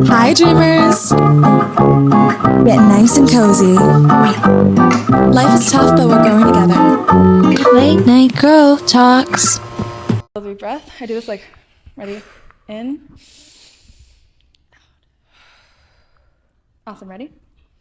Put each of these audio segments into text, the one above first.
Hi, dreamers! Get nice and cozy. Life is tough, but we're growing together. Late night growth talks. Deep breath. I do this like, ready? In. Awesome. Ready?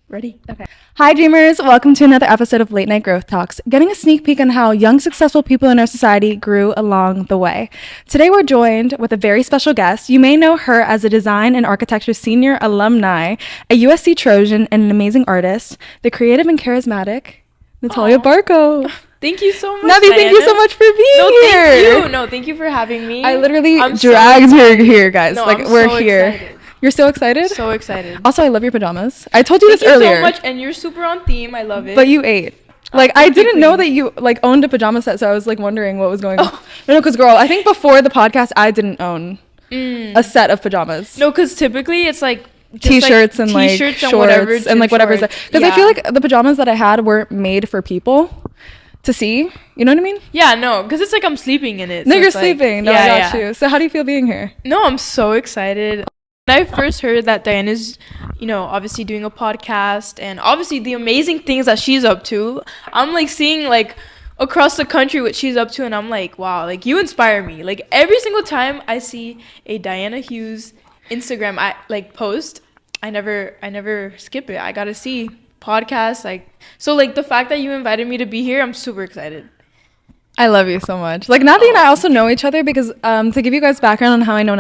Ready. Okay. Hi, dreamers. Welcome to another episode of Late Night Growth Talks, getting a sneak peek on how young, successful people in our society grew along the way. Today, we're joined with a very special guest. You may know her as a design and architecture senior alumni, a USC Trojan, and an amazing artist, the creative and charismatic Natalia Barco. Thank you so much, Navi, thank you so much for being here. Thank you for having me. I literally dragged her here, guys. No, like, I'm we're so here. excited. You're so excited? So excited. Also, I love your pajamas. I told you this earlier. Thank you so much, and you're super on theme. I love it. But you ate. Like, I didn't know that you, like, owned a pajama set, so I was, like, wondering what was going on. No, because, girl, I think before the podcast, I didn't own a set of pajamas. No, because typically it's, like, T-shirts and, like, T-shirts shorts and, like, whatever's there. Because I feel like the pajamas that I had weren't made for people to see. You know what I mean? Yeah, no, because it's like I'm sleeping in it. No, so you're sleeping. No, I got you. So how do you feel being here? No, I'm so excited. When I first heard that Diana's, obviously doing a podcast and obviously the amazing things that she's up to, I'm like seeing like across the country what she's up to, and I'm like, wow, like you inspire me. Like every single time I see a Diana Hughes Instagram post, I never skip it. I gotta see podcasts, so the fact that you invited me to be here, I'm super excited. I love you so much. Like Nathi and I also know each other because to give you guys background on how I know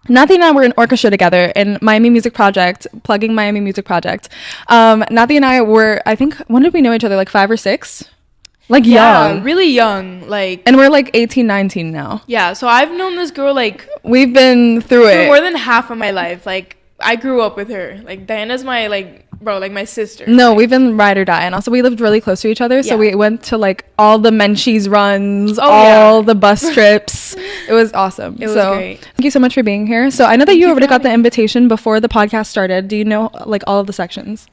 Nathi and I were in orchestra together in Miami Music Project, plugging Miami Music Project. Nathi and I were, I think, when did we know each other? Like 5 or 6? Like young. Really young. And we're like 18, 19 now. Yeah, so I've known this girl we've been through it. For more than half of my life. Like I grew up with her. Like Diana's my my sister. No, we've been ride or die, and also we lived really close to each other, so we went to like all the Menchie's runs, the bus trips. It was awesome. It was great. Thank you so much for being here. So I know that you already got the invitation before the podcast started. Do you know like all of the sections?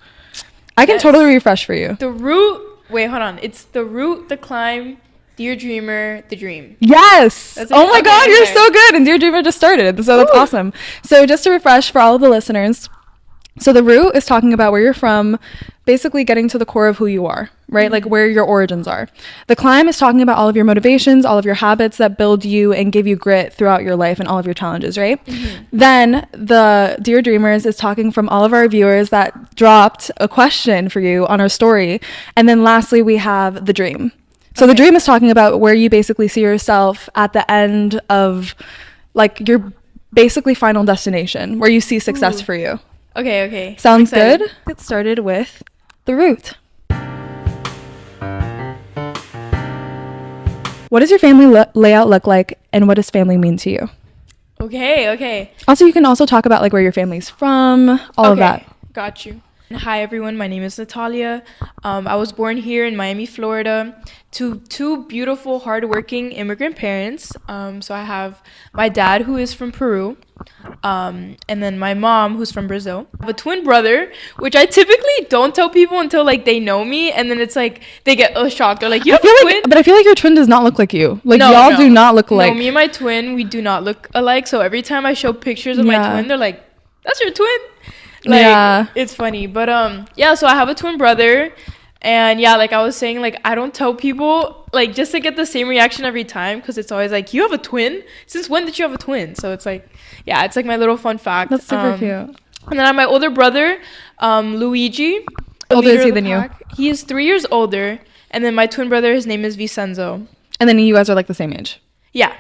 I can totally refresh for you. The route. Wait, hold on. It's the route, the climb, Dear Dreamer, the dream. Yes. Oh my God, you're so good. And Dear Dreamer just started, so that's awesome. So just to refresh for all of the listeners. So the root is talking about where you're from, basically getting to the core of who you are, right? Mm-hmm. Like where your origins are. The climb is talking about all of your motivations, all of your habits that build you and give you grit throughout your life and all of your challenges, right? Mm-hmm. Then the Dear Dreamers is talking from all of our viewers that dropped a question for you on our story. And then lastly, we have the dream. So the dream is talking about where you basically see yourself at the end of like your basically final destination, where you see success for you. Okay. Sounds good? Get started with the root. What does your family layout look like, and what does family mean to you? Okay. Also, you can also talk about like where your family's from, all of that. Got you. Hi everyone, my name is Natalia. I was born here in Miami, Florida, to 2 beautiful, hardworking immigrant parents. So I have my dad, who is from Peru, and then my mom, who's from Brazil. I have a twin brother, which I typically don't tell people until like they know me, and then it's like they get shocked. They're like, "You have a twin?" But I feel like your twin does not look like you. Like y'all do not look alike. No, me and my twin, we do not look alike. So every time I show pictures of my twin, they're like, "That's your twin?" It's funny. But so I have a twin brother, and like I was saying, like I don't tell people like just to get the same reaction every time, because it's always like, you have a twin? Since when did you have a twin? So it's like, it's like my little fun fact. That's super cute. And then I have my older brother, Luigi. How older is he than you? He is 3 years older, and then my twin brother, his name is Vincenzo. And then you guys are like the same age. Yeah.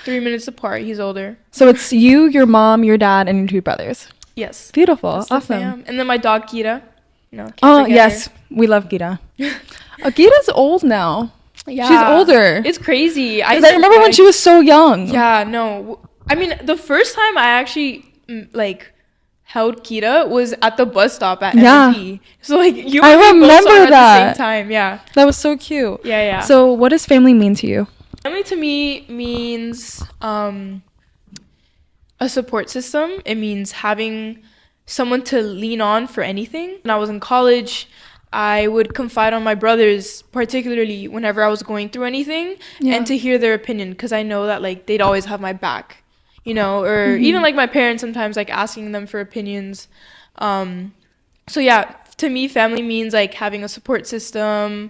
3 minutes apart. He's older. So it's you, your mom, your dad, and your 2 brothers. Yes. Beautiful. That's awesome. And then my dog, Kira. Yes. Her. We love Kira. Kira's old now. Yeah. She's older. It's crazy. I remember when she was so young. Yeah, no. I mean, the first time I actually, held Kira was at the bus stop at MVP. So, you and I remember both that. At the same time. Yeah. That was so cute. Yeah. So, what does family mean to you? Family to me means a support system. It means having someone to lean on for anything. When I was in college, I would confide on my brothers, particularly whenever I was going through anything, and to hear their opinion, because I know that they'd always have my back. you know, or even like my parents sometimes, like asking them for opinions. So yeah, to me, family means like having a support system,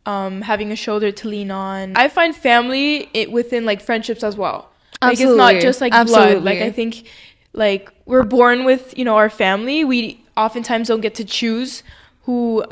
having a shoulder to lean on. I find family within like friendships as well. Like Absolutely. it's not just like Absolutely. blood. Like I think like we're born with, you know, our family. We oftentimes don't get to choose who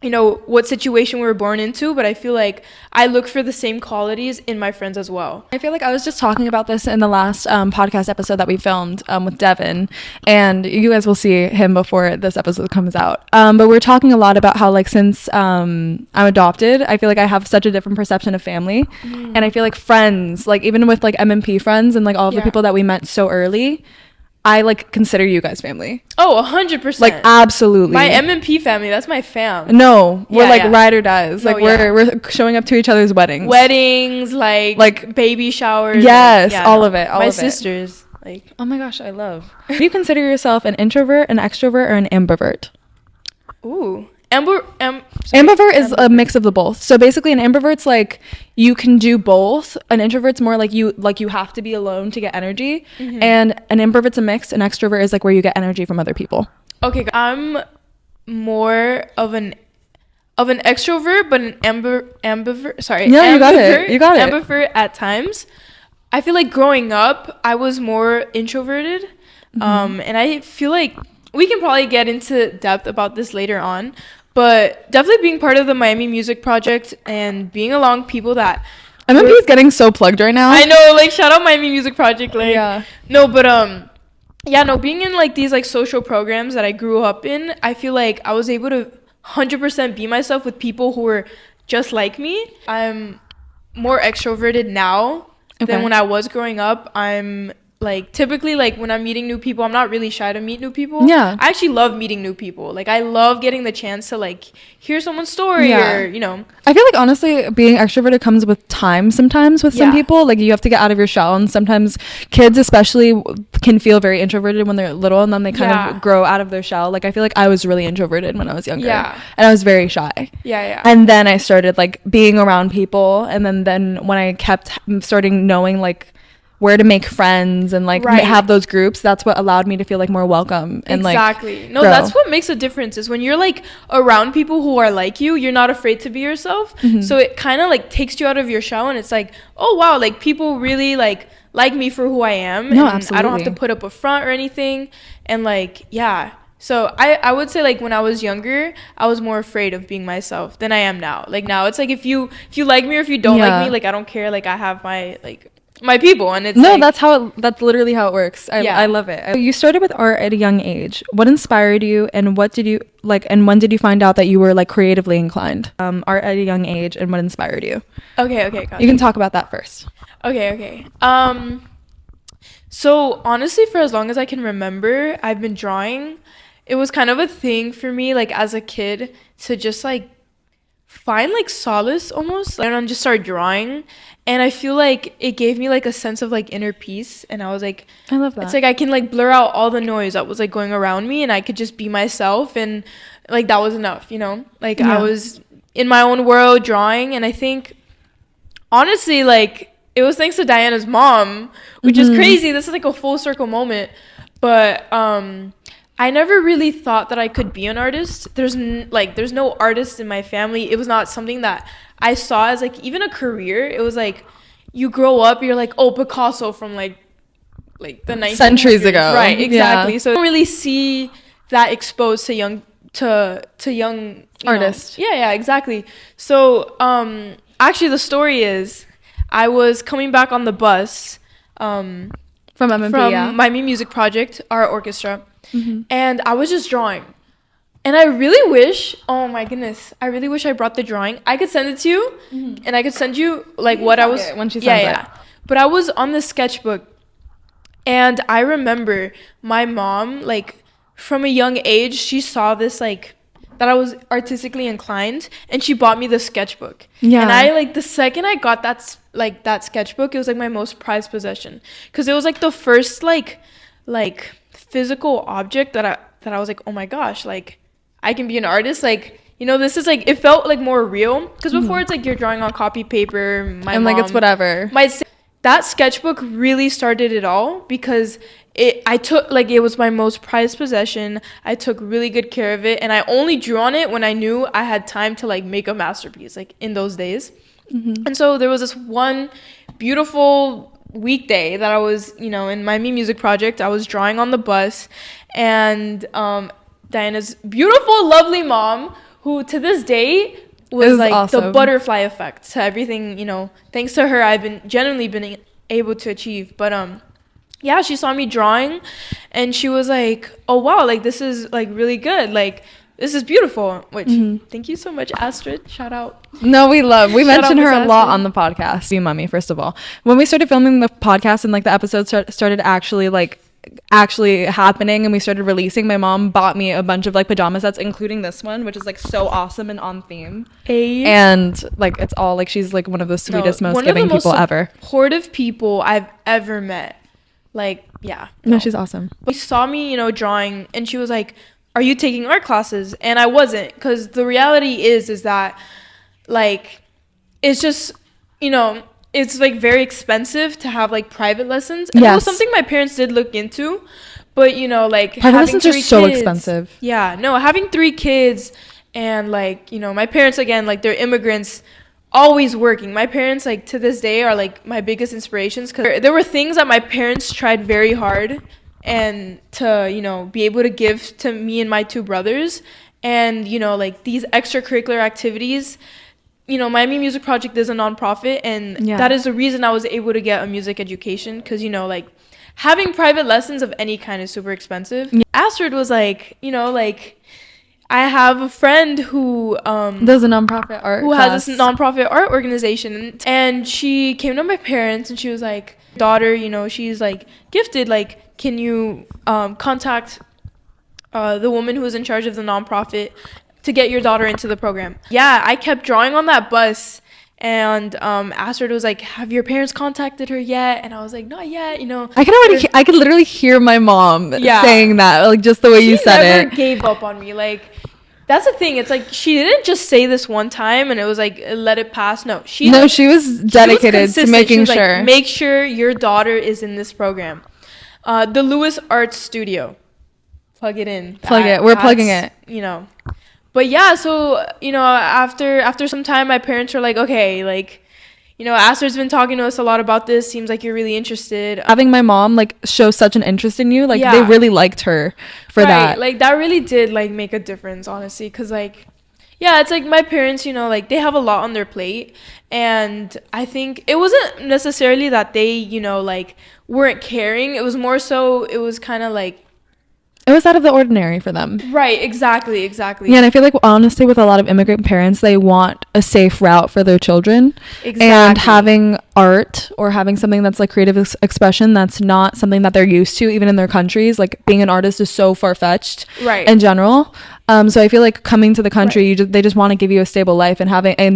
you know, what situation we were born into, but I feel like I look for the same qualities in my friends as well. I feel like I was just talking about this in the last podcast episode that we filmed with Devin, and you guys will see him before this episode comes out. But we're talking a lot about how, like, since I'm adopted, I feel like I have such a different perception of family, and I feel like friends, like even with like MMP friends and like all of the people that we met so early, I like consider you guys family. Oh, 100%. Like absolutely. My MMP family, that's my fam. No, we're Yeah, like yeah. ride or dies. Like we're showing up to each other's weddings. Weddings, like baby showers. Yes, all of it. All my of it. sisters. Like, Oh my gosh, I love. Do you consider yourself an introvert, an extrovert, or an ambivert? ooh. Ambivert is a mix of the both. So basically an ambivert's like you can do both. An introvert's more like you have to be alone to get energy. And an ambivert's a mix. An extrovert is like where you get energy from other people. Okay, I'm more of an extrovert, but an ambivert. Sorry, Yeah, you got it. You got it. Ambivert at times. I feel like growing up, I was more introverted, and I feel like we can probably get into depth about this later on. But definitely being part of the Miami Music Project and being along people that MMP is getting so plugged right now. I know, like shout out Miami Music Project, like Yeah. no, but yeah, no, being in like these like social programs that I grew up in, I feel like I was able to 100% be myself with people who were just like me. I'm more extroverted now than when I was growing up. I'm like typically like when I'm meeting new people, I'm not really shy to meet new people. Yeah. I actually love meeting new people. Like I love getting the chance to like hear someone's story or, you know. I feel like honestly being extroverted comes with time sometimes with some people. Like you have to get out of your shell, and sometimes kids especially can feel very introverted when they're little, and then they kind of grow out of their shell. Like I feel like I was really introverted when I was younger. Yeah. And I was very shy. Yeah. And then I started like being around people, and then when I kept starting knowing like where to make friends and like have those groups, that's what allowed me to feel like more welcome and exactly. No, grow. that's what makes a difference is when you're like around people who are like you're not afraid to be yourself. So it kind of like takes you out of your shell, and it's like, oh wow, like people really like me for who I am. No, and absolutely. I don't have to put up a front or anything. And like, yeah. So I would say like when I was younger, I was more afraid of being myself than I am now. Like now it's like if you like me or if you don't like me, like I don't care. Like I have my people, and it's that's literally how it works. I love it. You started with art at a young age. What inspired you, and what did you like, and when did you find out that you were like creatively inclined? Art at a young age, and what inspired you? Okay, gotcha. You can talk about that first. Okay. So honestly, for as long as I can remember, I've been drawing. It was kind of a thing for me, like as a kid, to just like find like solace almost, and then just start drawing. And I feel like it gave me like a sense of like inner peace, and I was like, I love that. It's like I can like blur out all the noise that was like going around me, and I could just be myself, and like that was enough, you know. Like I was in my own world drawing, and I think honestly like it was thanks to Diana's mom, which is crazy. This is like a full circle moment, but I never really thought that I could be an artist. There's no artist in my family. It was not something that I saw as like even a career. It was like you grow up, you're like, oh, Picasso from like the 1900s. Centuries ago. Right, exactly. Yeah. So I don't really see that exposed to young artists. Yeah, exactly. So actually the story is I was coming back on the bus from MMP, from Miami Music Project, our orchestra. And I was just drawing, and I really wish, oh my goodness, I really wish I brought the drawing. I could send it to you, and I could send you like what I was when she sends it. But I was on the sketchbook, and I remember my mom, like from a young age, she saw this like that I was artistically inclined, and she bought me the sketchbook. And I like the second I got that sketchbook, it was like my most prized possession, because it was like the first like physical object that I was like, oh my gosh, like I can be an artist, like, you know, this is like, it felt like more real, because before it's like you're drawing on copy paper, my mom like it's whatever might say that sketchbook really started it all, because it was my most prized possession. I took really good care of it, and I only drew on it when I knew I had time to like make a masterpiece, like in those days. And so there was this one beautiful weekday that I was, in my Me Music project, I was drawing on the bus, and Diana's beautiful, lovely mom, who to this day was like awesome. The butterfly effect to everything, thanks to her, I've genuinely been able to achieve. But yeah, she saw me drawing, and she was like, oh wow, like this is like really good, like this is beautiful. Which thank you so much, Astrid. Shout out. No, we mention her a lot on the podcast. Be Mummy, first of all, when we started filming the podcast and like the episodes started actually happening and we started releasing, my mom bought me a bunch of like pajama sets, including this one, which is like so awesome and on theme. And like it's all like, she's like one of the sweetest, most giving people ever. Supportive people I've ever met. Like, yeah. No, she's awesome. She saw me, drawing, and she was like, are you taking art classes? And I wasn't, because the reality is that like it's just, it's like very expensive to have like private lessons. And it was something my parents did look into, but like private lessons are so expensive. Yeah, no, having 3 kids, and like, my parents, again, like they're immigrants, always working. My parents, like to this day, are like my biggest inspirations, because there were things that my parents tried very hard and to be able to give to me and my 2 brothers, and like these extracurricular activities. My Me Music Project is a nonprofit, and that is the reason I was able to get a music education, because like having private lessons of any kind is super expensive. Astrid was like, like I have a friend who does a nonprofit art has this nonprofit art organization, and she came to my parents and she was like, daughter, she's like gifted, like can you contact the woman who is in charge of the nonprofit to get your daughter into the program. Yeah, I kept drawing on that bus, and Astrid was like, have your parents contacted her yet? And I was like, not yet, I could literally hear my mom saying that, like just the way you said it. She never gave up on me. Like, that's the thing. It's like she didn't just say this one time and it was like let it pass. No, she was dedicated to making sure. Like, make sure your daughter is in this program. The Lewis Art Studio. Plug it in. We're plugging it. But yeah, so after some time, my parents were like, okay, like, Astrid's been talking to us a lot about this. Seems like you're really interested. Having my mom like show such an interest in you, like they really liked her for that. Like that really did like make a difference, honestly, because like, yeah, it's like my parents, like they have a lot on their plate, and I think it wasn't necessarily that they, like weren't caring. It was more so it was kind of like, it was out of the ordinary for them. Right, exactly. Yeah, and I feel like, honestly, with a lot of immigrant parents, they want a safe route for their children. Exactly. And having art or having something that's like creative expression that's not something that they're used to, even in their countries, like being an artist is so far-fetched in general. So I feel like coming to the country, they just want to give you a stable life, and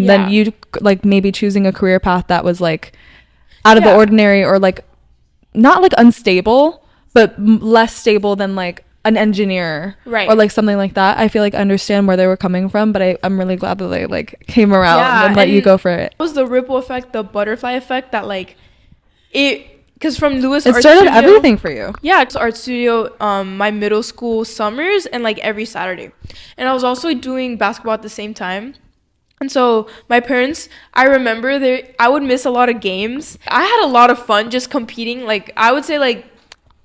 then you like maybe choosing a career path that was like out of the ordinary, or like not like unstable, but less stable than like an engineer, or like something like that. I feel like I understand where they were coming from, but I'm really glad that they like came around and let you go for it. It was the ripple effect, the butterfly effect, that like because from Lewis it Art started Studio, everything for you. Yeah, it's art studio, my middle school summers and like every Saturday, and I was also doing basketball at the same time. And so my parents, I remember I would miss a lot of games. I had a lot of fun just competing. Like I would say, like,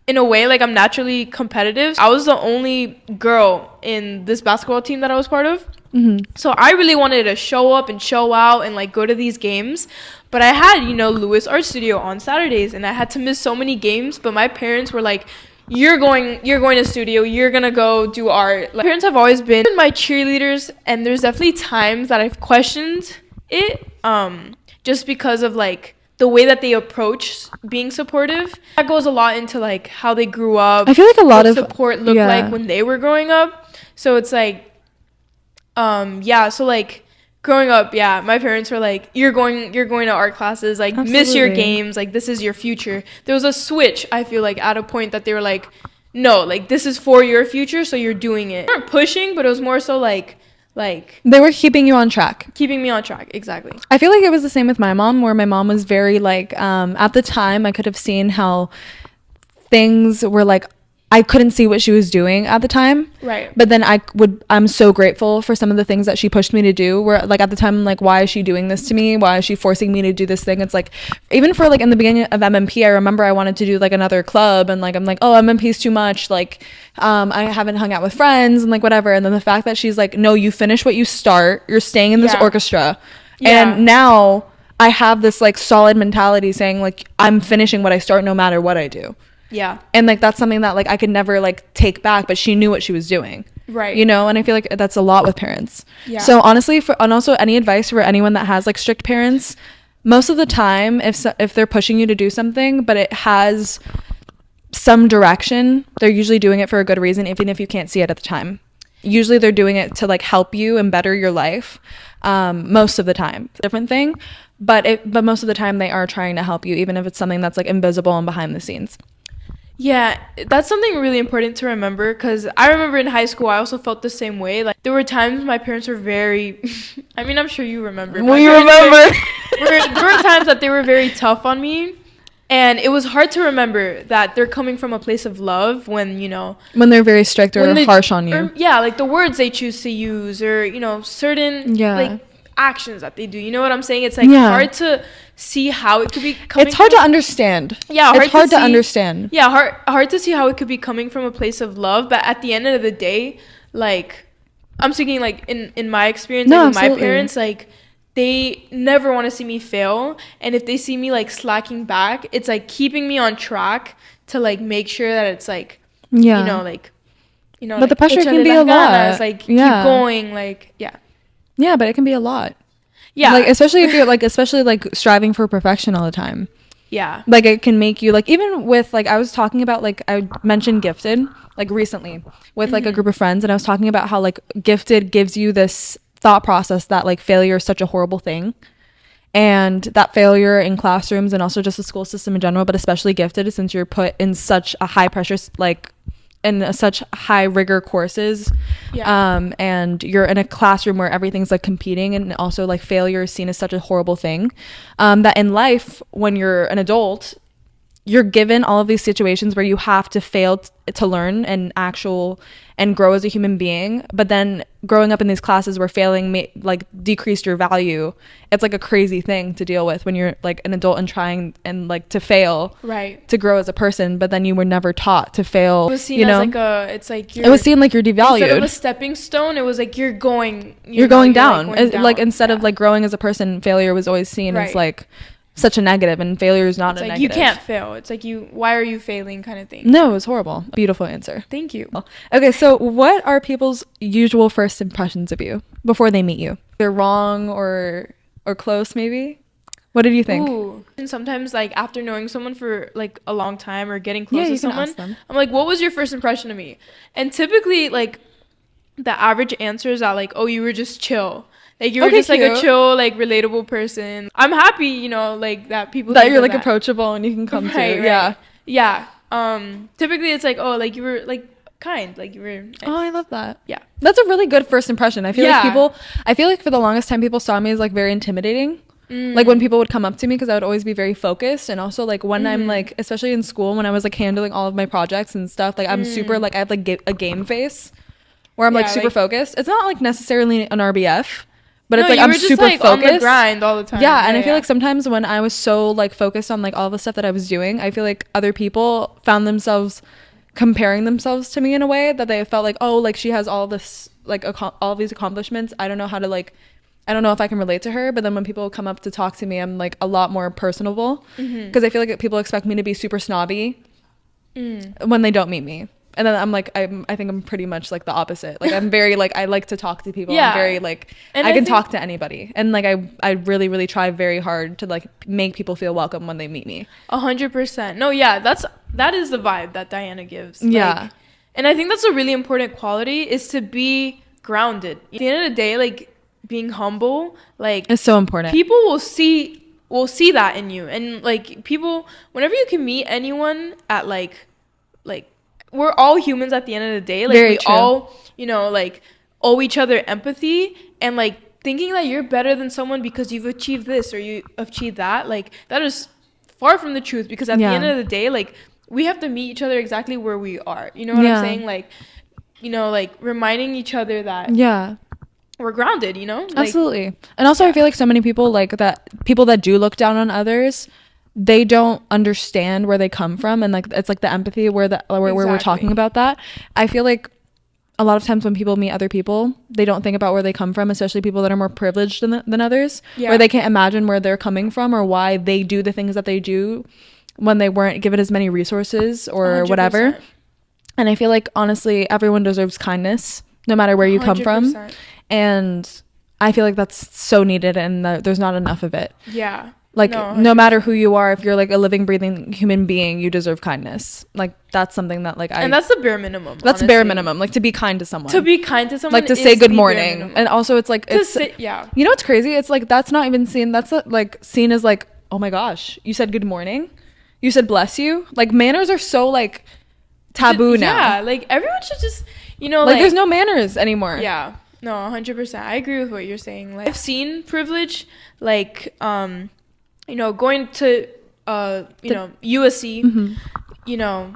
in a way, like I'm naturally competitive. I was the only girl in this basketball team that I was part of. So I really wanted to show up and show out and like go to these games. But I had, Lewis Art Studio on Saturdays, and I had to miss so many games. But my parents were like, you're going to studio, you're gonna go do art. Like, my parents have always been my cheerleaders, and there's definitely times that I've questioned it, just because of like the way that they approach being supportive. That goes a lot into like how they grew up. I feel like a lot of support looked like when they were growing up. So it's like, so like growing up, my parents were like, you're going to art classes, like miss your games, like this is your future. There was a switch, I feel like, at a point that they were like, no, like this is for your future, so you're doing it. They weren't pushing, but it was more so like, like They were keeping you on track. keeping me on track. Exactly. I feel like it was the same with my mom, where my mom was very like, at the time I could have seen how things were like, I couldn't see what she was doing at the time. Right. But then I'm so grateful for some of the things that she pushed me to do, where like at the time I'm like, why is she doing this to me? Why is she forcing me to do this thing? It's like, even for like in the beginning of MMP, I remember I wanted to do like another club, and like I'm like, oh, MMP is too much, like I haven't hung out with friends and like whatever. And then the fact that she's like, no, you finish what you start, you're staying in this orchestra. And now I have this like solid mentality saying like, I'm finishing what I start no matter what I do. Yeah. And like that's something that like I could never like take back, but she knew what she was doing. Right. You know, and I feel like that's a lot with parents. Yeah. So honestly, and also any advice for anyone that has like strict parents, most of the time if they're pushing you to do something but it has some direction, they're usually doing it for a good reason, even if you can't see it at the time. Usually they're doing it to like help you and better your life. Most of the time, different thing, but most of the time they are trying to help you, even if it's something that's like invisible and behind the scenes. Yeah, that's something really important to remember, because I remember in high school I also felt the same way. Like there were times my parents were very I mean, I'm sure you remember. We remember. There were times that they were very tough on me, and it was hard to remember that they're coming from a place of love when, you know, when they're very strict or harsh on you. Yeah, like the words they choose to use, or, you know, certain like actions that they do. You know what I'm saying? It's like hard to see how it could be coming. It's hard to understand. Yeah, it's hard to understand. Yeah, hard to see how it could be coming from a place of love, but at the end of the day, like I'm speaking like in my experience, like with my parents, like they never want to see me fail, and if they see me like slacking back, it's like keeping me on track to like make sure that it's like you know, but like, the pressure can be a lot. It's like keep going, like yeah, but it can be a lot. Yeah, like especially if you're like striving for perfection all the time. Yeah, like it can make you like, even with like I was talking about, like I mentioned Gifted like recently with like a group of friends, and I was talking about how like Gifted gives you this thought process that like failure is such a horrible thing, and that failure in classrooms and also just the school system in general, but especially Gifted, since you're put in such a high pressure, like in such high rigor courses, and you're in a classroom where everything's like competing, and also like failure is seen as such a horrible thing, that in life, when you're an adult, you're given all of these situations where you have to fail to learn and grow as a human being. But then growing up in these classes where failing like decreased your value, it's like a crazy thing to deal with when you're like an adult and trying and like to fail, right, to grow as a person. But then you were never taught to fail. It was seen as like it was seen like you're devalued. Instead of a stepping stone, it was like you're going down. You're going down. Like instead of like growing as a person, failure was always seen as like such a negative, and failure is not a negative. You can't fail. It's like why are you failing kind of thing. No, it was horrible. Beautiful answer. Thank you. Okay, so what are people's usual first impressions of you before they meet you? They're wrong or close, maybe? What did you think? Ooh. And sometimes like after knowing someone for like a long time or getting close to someone, I'm like, what was your first impression of me? And typically like the average answer is that like, oh, you were just chill. Like you were just like a chill, like relatable person. I'm happy, you know, like that people that you're like approachable and you can come to. Yeah. Typically it's like, oh, like you were like kind, like you were nice. Oh, I love that. Yeah. That's a really good first impression. I feel like for the longest time people saw me as like very intimidating. Like when people would come up to me, because I would always be very focused, and also like when I'm like, especially in school when I was like handling all of my projects and stuff, like I'm super like I have like a game face where I'm like super focused. It's not like necessarily an RBF. But it's like I'm super like focused on the grind all the time. Yeah, and I feel like sometimes when I was so like focused on like all the stuff that I was doing, I feel like other people found themselves comparing themselves to me in a way that they felt like, oh, like she has all this like all these accomplishments. I don't know if I can relate to her. But then when people come up to talk to me, I'm like a lot more personable, because I feel like people expect me to be super snobby when they don't meet me. And then I'm like, I think I'm pretty much like the opposite. Like I'm very like, I like to talk to people. Yeah. I'm very like, and I can talk to anybody. And like, I really, really try very hard to like make people feel welcome when they meet me. 100%. No, yeah, that is the vibe that Diana gives. Like, and I think that's a really important quality, is to be grounded. At the end of the day, like being humble, like it's so important. People will see that in you. And like people, whenever you can meet anyone at like we're all humans at the end of the day. Like we all, you know, like owe each other empathy and like thinking that you're better than someone because you've achieved this or you achieved that, like that is far from the truth, because at the end of the day, like we have to meet each other exactly where we are, you know what I'm saying? Like, you know, like reminding each other that we're grounded, you know? Like, absolutely. And also I feel like so many people, like that people that do look down on others, they don't understand where they come from, and like it's like the empathy where we're talking about that. I feel like a lot of times when people meet other people, they don't think about where they come from, especially people that are more privileged than others, where they can't imagine where they're coming from or why they do the things that they do when they weren't given as many resources or 100%. Whatever. And I feel like, honestly, everyone deserves kindness, no matter where you come 100%. From. And I feel like that's so needed, and there's not enough of it. Yeah. Like, no matter who you are, if you're like a living, breathing human being, you deserve kindness. Like, that's something that like and that's the bare minimum. That's honestly. Bare minimum. Like, to be kind to someone. To be kind to someone. Like, to say good morning. And also, it's like, you know what's crazy? It's like, that's not even seen. That's like seen as like, oh my gosh, you said good morning. You said bless you. Like, manners are so like taboo now. Yeah. Like, everyone should just, you know, like there's no manners anymore. Yeah. No, 100%. I agree with what you're saying. Like, I've seen privilege, like, you know, going to, you know, USC, you know,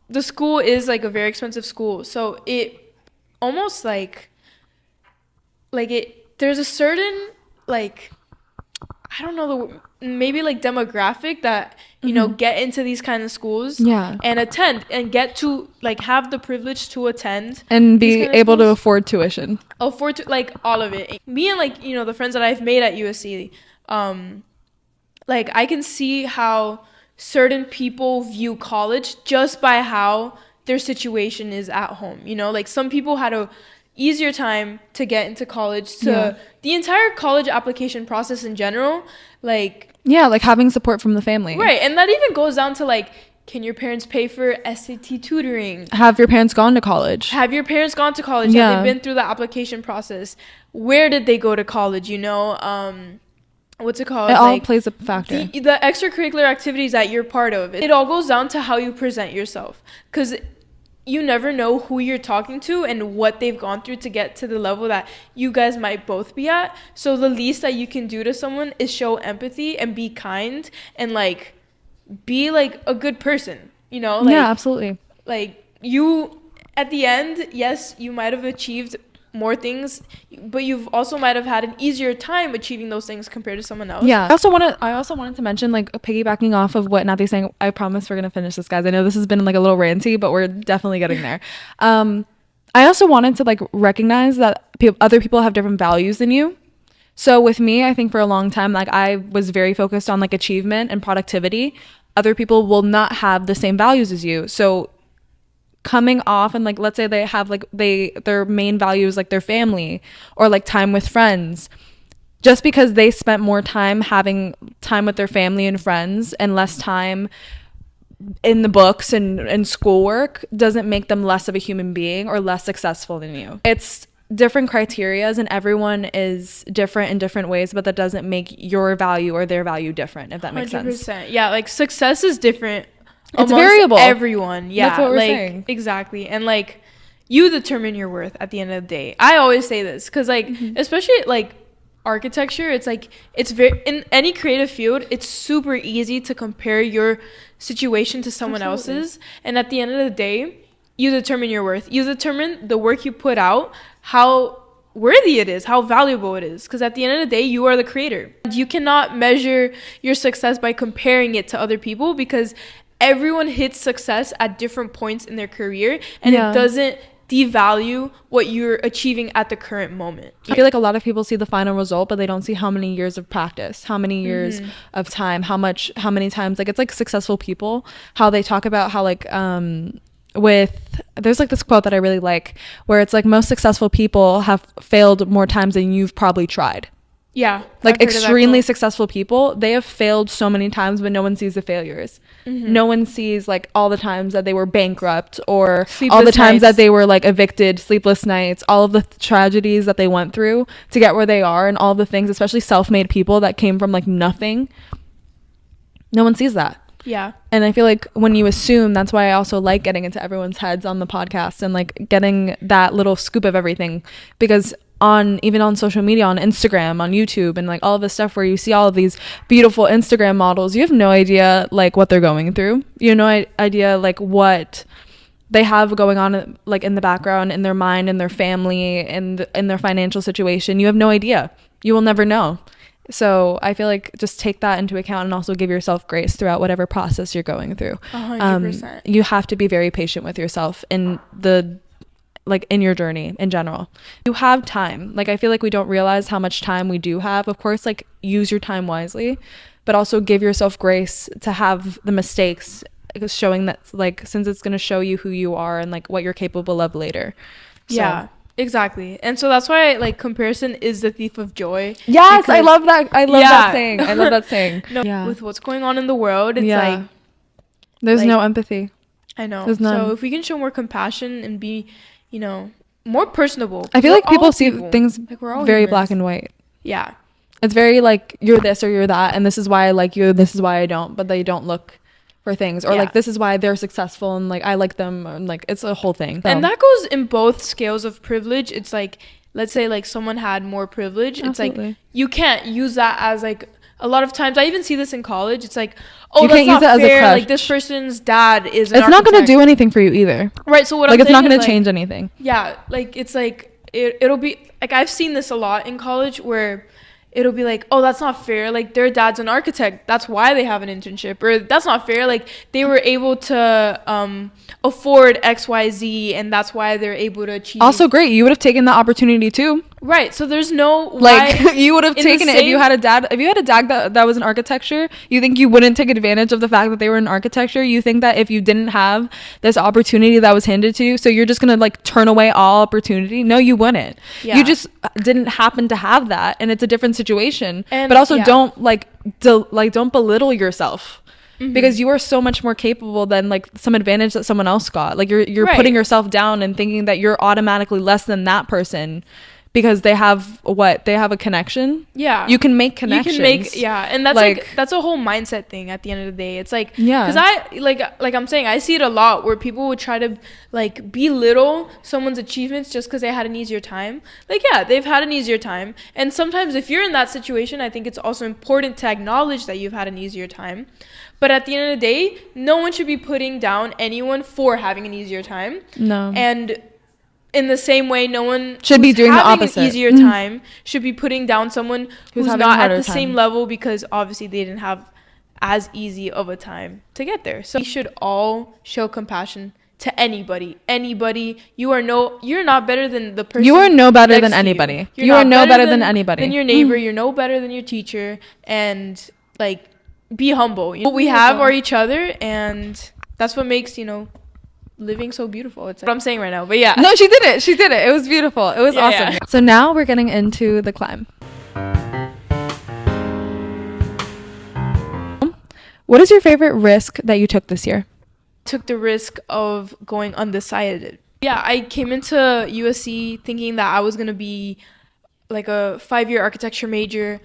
the school is like a very expensive school. So it almost like there's a certain, like, I don't know, maybe like demographic that, you know, get into these kind of schools and attend and get to like have the privilege to attend and be able to afford tuition. Like all of it. Me and like, you know, the friends that I've made at USC, like, I can see how certain people view college just by how their situation is at home. You know, like some people had a easier time to get into college, to the entire college application process in general. Like, like having support from the family. Right. And that even goes down to like, can your parents pay for SAT tutoring? Have your parents gone to college? Have your parents gone to college? Have they been through the application process? Where did they go to college? You know, what's it called? It all plays a factor. The extracurricular activities that you're part of. It all goes down to how you present yourself. Because you never know who you're talking to and what they've gone through to get to the level that you guys might both be at. So the least that you can do to someone is show empathy and be kind and, like, be, like, a good person. You know? Like, yeah, absolutely. Like, you, at the end, yes, you might have achieved more things, but you've also might have had an easier time achieving those things compared to someone else. I also wanted to mention, like, piggybacking off of what Nathy's saying. I promise we're gonna finish this, guys. I know this has been like a little ranty, but we're definitely getting there. I also wanted to like recognize that other people have different values than you. So with me, I think for a long time, like, I was very focused on like achievement and productivity. Other people will not have the same values as you. So coming off and like, let's say they have like their main value is like their family or like time with friends, just because they spent more time having time with their family and friends and less time in the books and schoolwork doesn't make them less of a human being or less successful than you. It's different criterias, and everyone is different in different ways, but that doesn't make your value or their value different, if that makes 100%. Sense. Yeah, like success is different. It's variable. Everyone. Yeah. That's what we're like, saying. Exactly. And like, you determine your worth at the end of the day. I always say this because like, especially like architecture, it's like, it's very, in any creative field, it's super easy to compare your situation to someone else's. And at the end of the day, you determine your worth. You determine the work you put out, how worthy it is, how valuable it is. Because at the end of the day, you are the creator. You cannot measure your success by comparing it to other people, because everyone hits success at different points in their career, and it doesn't devalue what you're achieving at the current moment. I feel like a lot of people see the final result, but they don't see how many years of practice, how many years of time, how many times, like, it's like successful people, how they talk about how like there's like this quote that I really like, where it's like, most successful people have failed more times than you've probably tried. Yeah. Like, extremely successful people, they have failed so many times, but no one sees the failures. No one sees like all the times that they were bankrupt, or all the times that they were like evicted, sleepless nights, all of the tragedies that they went through to get where they are, and all the things, especially self-made people that came from like nothing. No one sees that. Yeah. And I feel like when you assume, that's why I also like getting into everyone's heads on the podcast and like getting that little scoop of everything, because even on social media, on Instagram, on YouTube, and like all of this stuff where you see all of these beautiful Instagram models, you have no idea like what they're going through. You have no idea like what they have going on like in the background, in their mind, in their family, and in their financial situation. You have no idea. You will never know. So I feel like just take that into account, and also give yourself grace throughout whatever process you're going through. 100%. You have to be very patient with yourself in in your journey in general. You have time. Like, I feel like we don't realize how much time we do have. Of course, like, use your time wisely, but also give yourself grace to have the mistakes, showing that, like, since it's going to show you who you are and like what you're capable of later. So. Yeah. Exactly. And so that's why like comparison is the thief of joy. Yes, I love that. I love that saying. I love that saying. No, yeah. With what's going on in the world, it's like there's no empathy. I know. There's none. So if we can show more compassion and be, you know, more personable. I feel like people see things like we're all very humans. black and white. Yeah. It's very like, you're this or you're that, and this is why I like you, this is why I don't, but they don't look for things, or like, this is why they're successful and like I like them, and like it's a whole thing. So. And that goes in both scales of privilege. It's like, let's say like someone had more privilege. Absolutely. It's like you can't use that as like, a lot of times I even see this in college. It's like, oh, you that's can't not use it as a fair. crutch. Like this person's dad is an it's not going to architect. do anything for you either, right? So what like, I'm it's not saying going is, to change anything. Yeah, like it's like it'll be like, I've seen this a lot in college where it'll be like, oh, that's not fair. Like their dad's an architect. That's why they have an internship. Or that's not fair. Like they were able to afford XYZ, and that's why they're able to achieve. Also great. You would have taken the opportunity too. Right. So there's no like you would have taken it if you had a dad. If you had a dad that was in architecture, you think you wouldn't take advantage of the fact that they were in architecture? You think that if you didn't have this opportunity that was handed to you, so you're just gonna like turn away all opportunity? No, you wouldn't. Yeah. You just didn't happen to have that, and it's a different situation. And, but also don't don't belittle yourself. Mm-hmm. Because you are so much more capable than like some advantage that someone else got. Like you're right. putting yourself down and thinking that you're automatically less than that person because they have a connection. Yeah, you can make connections. And that's like that's a whole mindset thing at the end of the day. It's like, because I like I'm saying, I see it a lot where people would try to like belittle someone's achievements just because they had an easier time. Like, yeah, they've had an easier time, and sometimes if you're in that situation, I think it's also important to acknowledge that you've had an easier time. But at the end of the day, no one should be putting down anyone for having an easier time. No. And in the same way, no one should be doing the opposite. An easier time should be putting down someone who's not at the same level, because obviously they didn't have as easy of a time to get there. So we should all show compassion to anybody. You're not better than the person. You are no better than anybody. You are no better than anybody. Than your neighbor. You're no better than your teacher. And like, be humble. What we have are each other, and that's what makes, living so beautiful. It's what I'm saying right now. But yeah. No, she did it. It was beautiful. It was awesome. Yeah. So now we're getting into the climb. What is your favorite risk that you took this year? Took the risk of going undecided. Yeah, I came into USC thinking that I was going to be like a 5-year architecture major.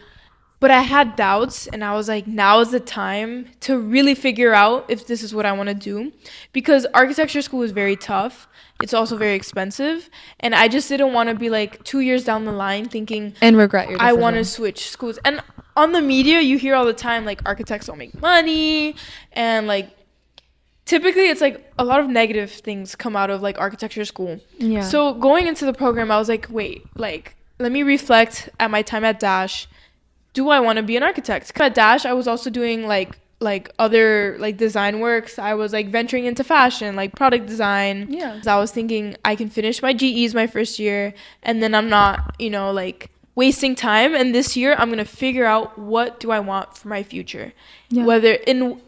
But I had doubts, and I was like, now is the time to really figure out if this is what I want to do. Because architecture school is very tough. It's also very expensive. And I just didn't want to be like 2 years down the line thinking, and regret your decision. I want to switch schools. And on the media, you hear all the time, like, architects don't make money. And like, typically it's like a lot of negative things come out of like architecture school. Yeah. So going into the program, I was like, wait, like, let me reflect at my time at Dash. Do I want to be an architect? At Dash, I was also doing like other like design works. I was like venturing into fashion, like product design. Yeah. So I was thinking I can finish my GEs my first year, and then I'm not, like wasting time. And this year I'm gonna figure out what do I want for my future. Yeah.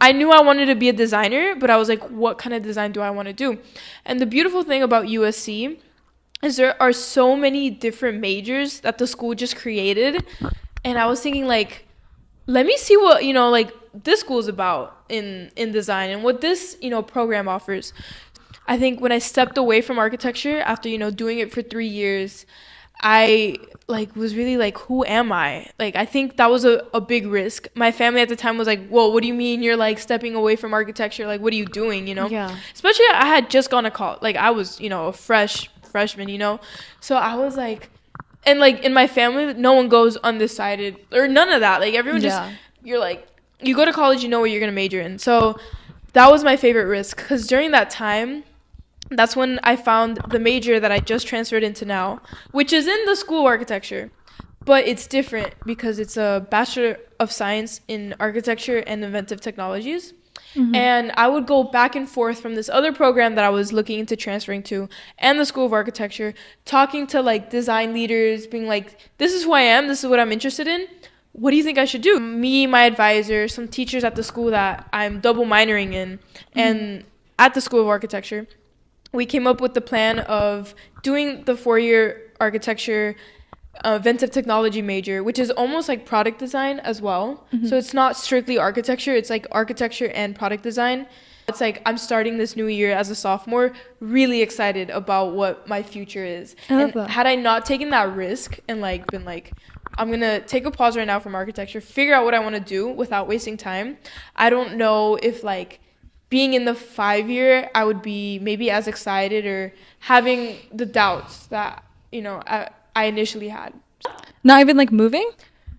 I knew I wanted to be a designer, but I was like, what kind of design do I want to do? And the beautiful thing about USC is there are so many different majors that the school just created. And I was thinking, like, let me see what, like, this school is about in design and what this, program offers. I think when I stepped away from architecture after, doing it for 3 years, I like was really like, who am I? Like, I think that was a big risk. My family at the time was like, whoa, what do you mean you're like stepping away from architecture? Like, what are you doing, you know? Yeah. Especially I had just gone to college. Like, I was, you know, a freshman, you know? So I was like, and like in my family, no one goes undecided or none of that. Like, everyone just, you're like, you go to college, you know what you're going to major in. So that was my favorite risk, because during that time, that's when I found the major that I just transferred into now, which is in the School of Architecture. But it's different because it's a Bachelor of Science in Architecture and Inventive Technologies. Mm-hmm. And I would go back and forth from this other program that I was looking into transferring to and the School of Architecture, talking to like design leaders, being like, this is who I am, this is what I'm interested in. What do you think I should do? Me, my advisor, some teachers at the school that I'm double minoring in, and at the School of Architecture, we came up with the plan of doing the 4-year architecture inventive technology major, which is almost like product design as well. Mm-hmm. So it's not strictly architecture, it's like architecture and product design. It's like I'm starting this new year as a sophomore really excited about what my future is. And had I not taken that risk and like been like, I'm gonna take a pause right now from architecture, figure out what I want to do without wasting time, I don't know if like being in the 5-year I would be maybe as excited or having the doubts that, you know, I initially had. Not even like moving?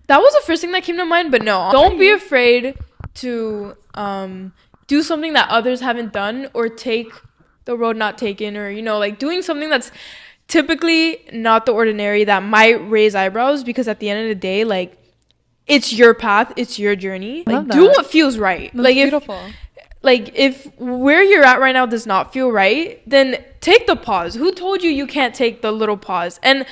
That was the first thing that came to mind, but no. Don't be afraid to do something that others haven't done, or take the road not taken, or, you know, like doing something that's typically not the ordinary that might raise eyebrows, because at the end of the day, like, it's your path, it's your journey. Like, do what feels right. That's like beautiful. If where you're at right now does not feel right, then take the pause. Who told you you can't take the little pause? And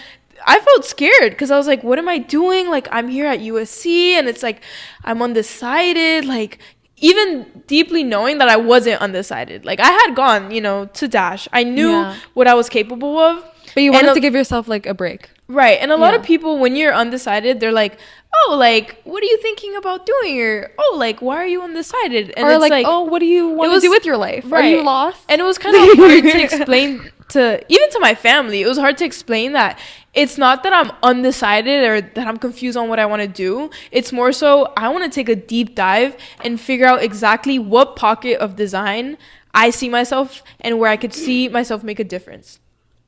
I felt scared because I was like, what am I doing? Like, I'm here at USC and it's like I'm undecided. Like, even deeply knowing that I wasn't undecided. Like, I had gone, you know, to Dash. I knew what I was capable of. But you wanted to give yourself like a break. Right. And a lot of people, when you're undecided, they're like, oh, like, what are you thinking about doing? Or, oh, like, why are you undecided? And or it's like, oh, what do you want to do with your life? Right. Are you lost? And it was kind of hard to explain even to my family. It was hard to explain that it's not that I'm undecided or that I'm confused on what I want to do. It's more so I want to take a deep dive and figure out exactly what pocket of design I see myself and where I could see myself make a difference.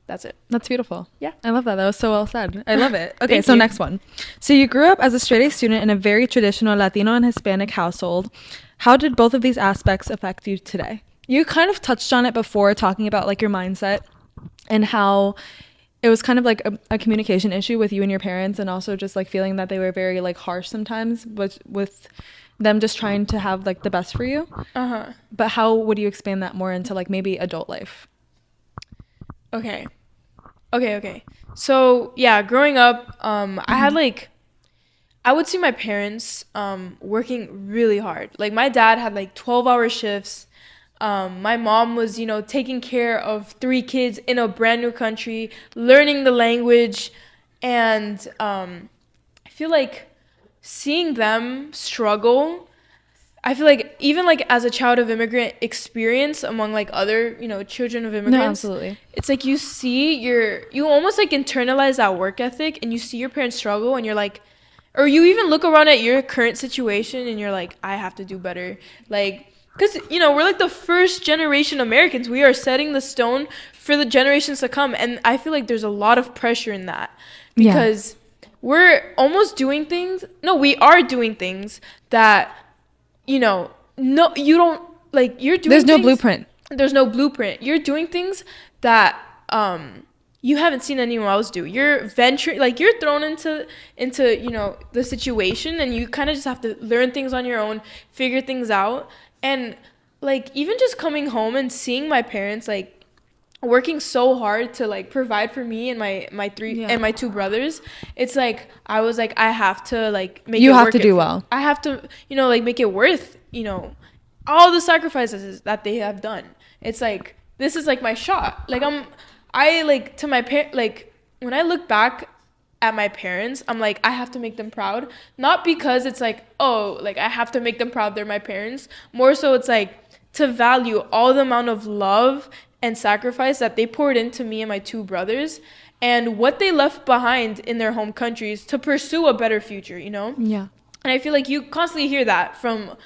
That's it. That's beautiful. Yeah. I love that. That was so well said. I love it. Okay, so next one. So you grew up as a straight A student in a very traditional Latino and Hispanic household. How did both of these aspects affect you today? You kind of touched on it before, talking about like your mindset and how it was kind of like a communication issue with you and your parents, and also just like feeling that they were very like harsh sometimes with them just trying to have like the best for you. Uh-huh. But how would you expand that more into like maybe adult life? Okay. So, yeah, growing up, I had, like, I would see my parents working really hard. Like, my dad had, like, 12-hour shifts. My mom was, you know, taking care of 3 kids in a brand new country, learning the language. And I feel like seeing them struggle, I feel like even like as a child of immigrant experience among like other, you know, children of immigrants. No, absolutely. It's like you almost like internalize that work ethic, and you see your parents struggle and you're like, or you even look around at your current situation and you're like, I have to do better. Like, because, you know, we're like the first generation Americans. We are setting the stone for the generations to come. And I feel like there's a lot of pressure in that because we're almost doing things. No, we are doing things that, you know, no, you don't, like, you're doing There's things, no blueprint. There's no blueprint. You're doing things that you haven't seen anyone else do. You're venturing, like, you're thrown into you know, the situation, and you kind of just have to learn things on your own, figure things out. And, like, even just coming home and seeing my parents, like, working so hard to like provide for me and my 3 and my 2 brothers, it's like I was like, I have to like make you it have work to do well. I have to, you know, like make it worth, you know, all the sacrifices that they have done. It's like, this is like my shot. Like I like to my parents, like when I look back at my parents, I'm like, I have to make them proud, not because it's like, oh, like I have to make them proud, they're my parents. More so it's like to value all the amount of love and sacrifice that they poured into me and my two brothers, and what they left behind in their home countries to pursue a better future, you know? Yeah. And I feel like you constantly hear that from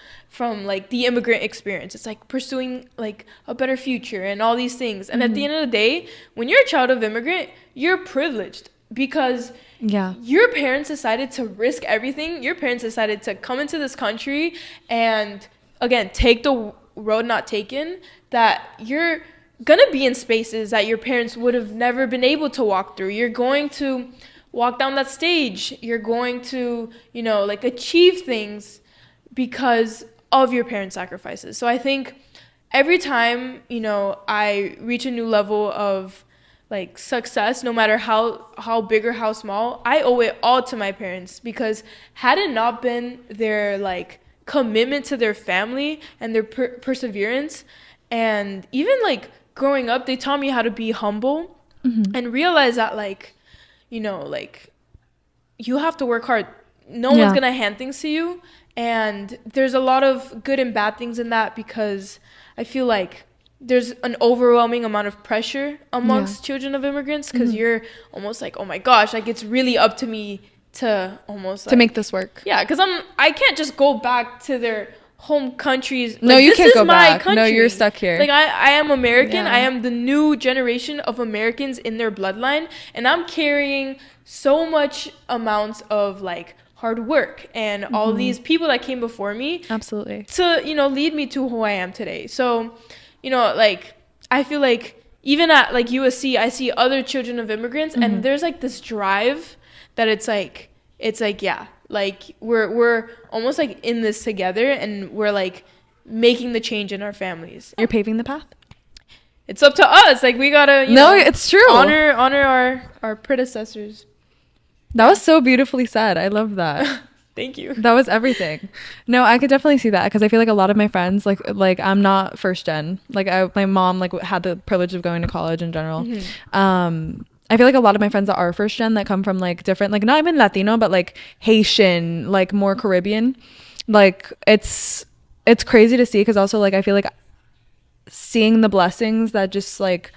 like the immigrant experience. It's like pursuing like a better future and all these things. And at the end of the day, when you're a child of immigrant, you're privileged because your parents decided to risk everything. Your parents decided to come into this country and again take the road not taken, that you're gonna be in spaces that your parents would have never been able to walk through. You're going to walk down that stage. You're going to, you know, like achieve things because of your parents' sacrifices. So I think every time, you know, I reach a new level of like success, no matter how big or how small, I owe it all to my parents, because had it not been their like commitment to their family and their perseverance, and even like growing up, they taught me how to be humble and realize that like, you know, like you have to work hard. No one's gonna hand things to you, and there's a lot of good and bad things in that, because I feel like there's an overwhelming amount of pressure amongst children of immigrants, because you're almost like, oh my gosh, like it's really up to me to almost like, to make this work. Yeah, because I can't just go back to their home countries. No, like, you can't go my back. No, country. you're stuck here. Like I am American. Yeah. I am the new generation of Americans in their bloodline, and I'm carrying so much amounts of like hard work and all these people that came before me. Absolutely. To, you know, lead me to who I am today. So, you know, like I feel like even at like USC, I see other children of immigrants, and there's like this drive that it's like yeah, like we're almost like in this together, and we're like making the change in our families. You're paving the path. It's up to us. Like we gotta, you know, it's true. Honor our predecessors. That was so beautifully said. I love that. Thank you. That was everything. No, I could definitely see that, because I feel like a lot of my friends, like I'm not first gen. Like my mom like had the privilege of going to college in general. I feel like a lot of my friends that are first gen, that come from like different, like not even Latino, but like Haitian, like more Caribbean, like it's crazy to see, because also like I feel like seeing the blessings that just like,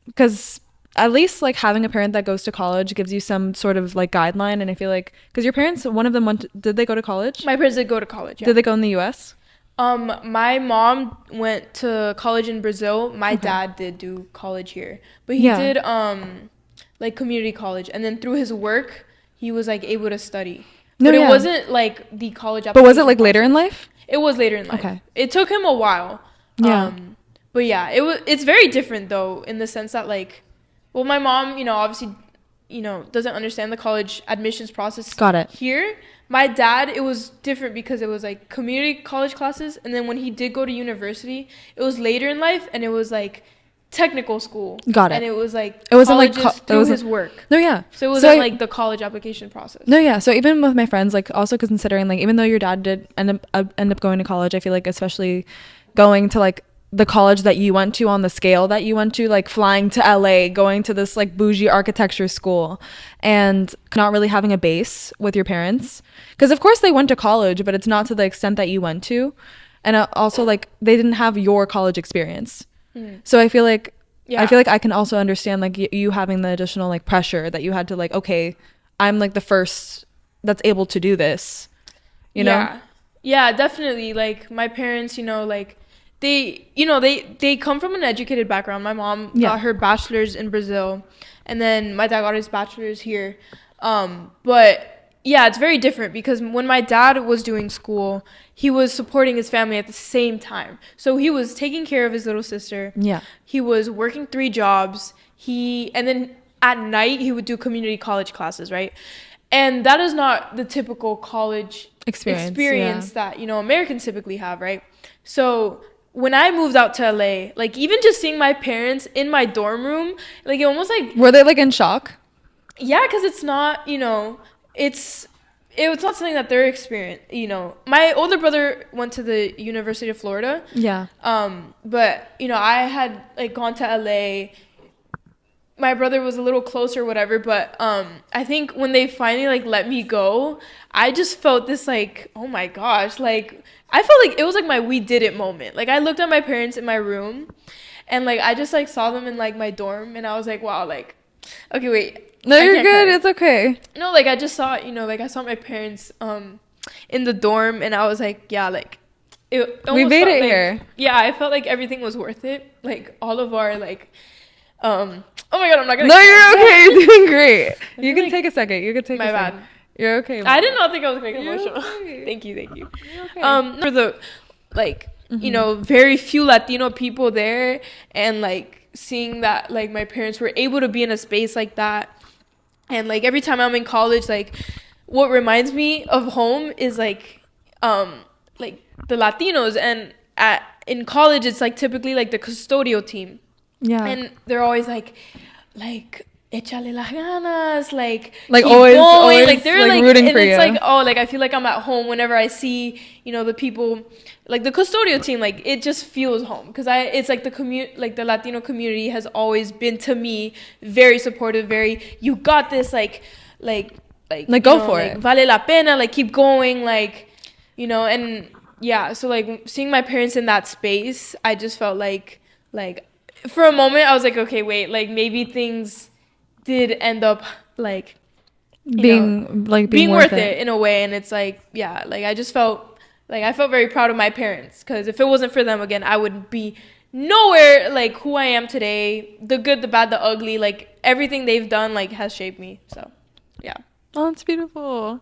because at least like having a parent that goes to college gives you some sort of like guideline. And I feel like, because your parents, one of them did they go to college? My parents did go to college. Yeah. Did they go in the US? My mom went to college in Brazil. My dad did do college here, but he did like community college, and then through his work he was like able to study. But it wasn't like the college application. But was it like later in life? It was later in life. Okay. It took him a while. But yeah, it's very different though, in the sense that like, well, my mom, you know, obviously, you know, doesn't understand the college admissions process. Got it. Here. My dad, it was different, because it was like community college classes, and then when he did go to university, it was later in life, and it was like technical school. Got it. And it was like it wasn't like through his work. No, yeah. So it wasn't like the college application process. No, yeah. So even with my friends, like also considering like, even though your dad did end up going to college, I feel like especially going to like the college that you went to on the scale that you went to, like flying to LA, going to this like bougie architecture school, and not really having a base with your parents, because of course they went to college, but it's not to the extent that you went to. And also like they didn't have your college experience. So I feel like I can also understand like you having the additional like pressure that you had to like, okay, I'm like the first that's able to do this, you know? Yeah, definitely. Like my parents, you know, like they come from an educated background. My mom got her bachelor's in Brazil, and then my dad got his bachelor's here. But yeah, it's very different, because when my dad was doing school, he was supporting his family at the same time. So he was taking care of his little sister. Yeah. He was working 3 jobs. And then at night he would do community college classes, right? And that is not the typical college experience that, you know, Americans typically have, right? So when I moved out to LA, like even just seeing my parents in my dorm room, like it almost like... Were they like in shock? Yeah, because it's not, you know, it's not something that they're experiencing, you know. My older brother went to the University of Florida. Yeah. But, you know, I had like gone to LA. My brother was a little closer, whatever, but I think when they finally like let me go, I just felt this like, oh my gosh, like I felt like it was like my we did it moment. Like I looked at my parents in my room, And like I just like saw them in like my dorm, and I was like, wow, like, okay, wait. No, I you're can't good. cry. It's okay. No, like I just saw, like I saw my parents in the dorm, and I was like, yeah, like it We almost made felt it like- here. Yeah, I felt like everything was worth it. Like all of our like oh my god, I'm not gonna No, you're okay. You're doing great. You can like- take a second. You can take My a second. bad. You're okay. I did not think I was gonna get You're emotional. okay. Thank you. You're okay. For the like very few Latino people there, and like seeing that like my parents were able to be in a space like that, and like every time I'm in college, like what reminds me of home is like the Latinos, and in college it's like typically like the custodial team, Yeah. and they're always like échale las ganas, like Like, keep always- going. always, like they're like, like rooting and for it's you. like, oh, like I feel like I'm at home whenever I see the people, like the custodial team. Like it just feels home, because it's like the Latino community has always been to me very supportive, very, you got this, like go for it. vale la pena, like keep going, like and yeah. So like seeing my parents in that space, I just felt like for a moment I was like, okay, wait, like maybe things did end up like being worth it in a way. And it's like, yeah, like I just felt like I felt very proud of my parents, because if it wasn't for them, again, I would be nowhere like who I am today. The good, the bad, the ugly, like everything they've done like has shaped me. So yeah. Oh, it's beautiful.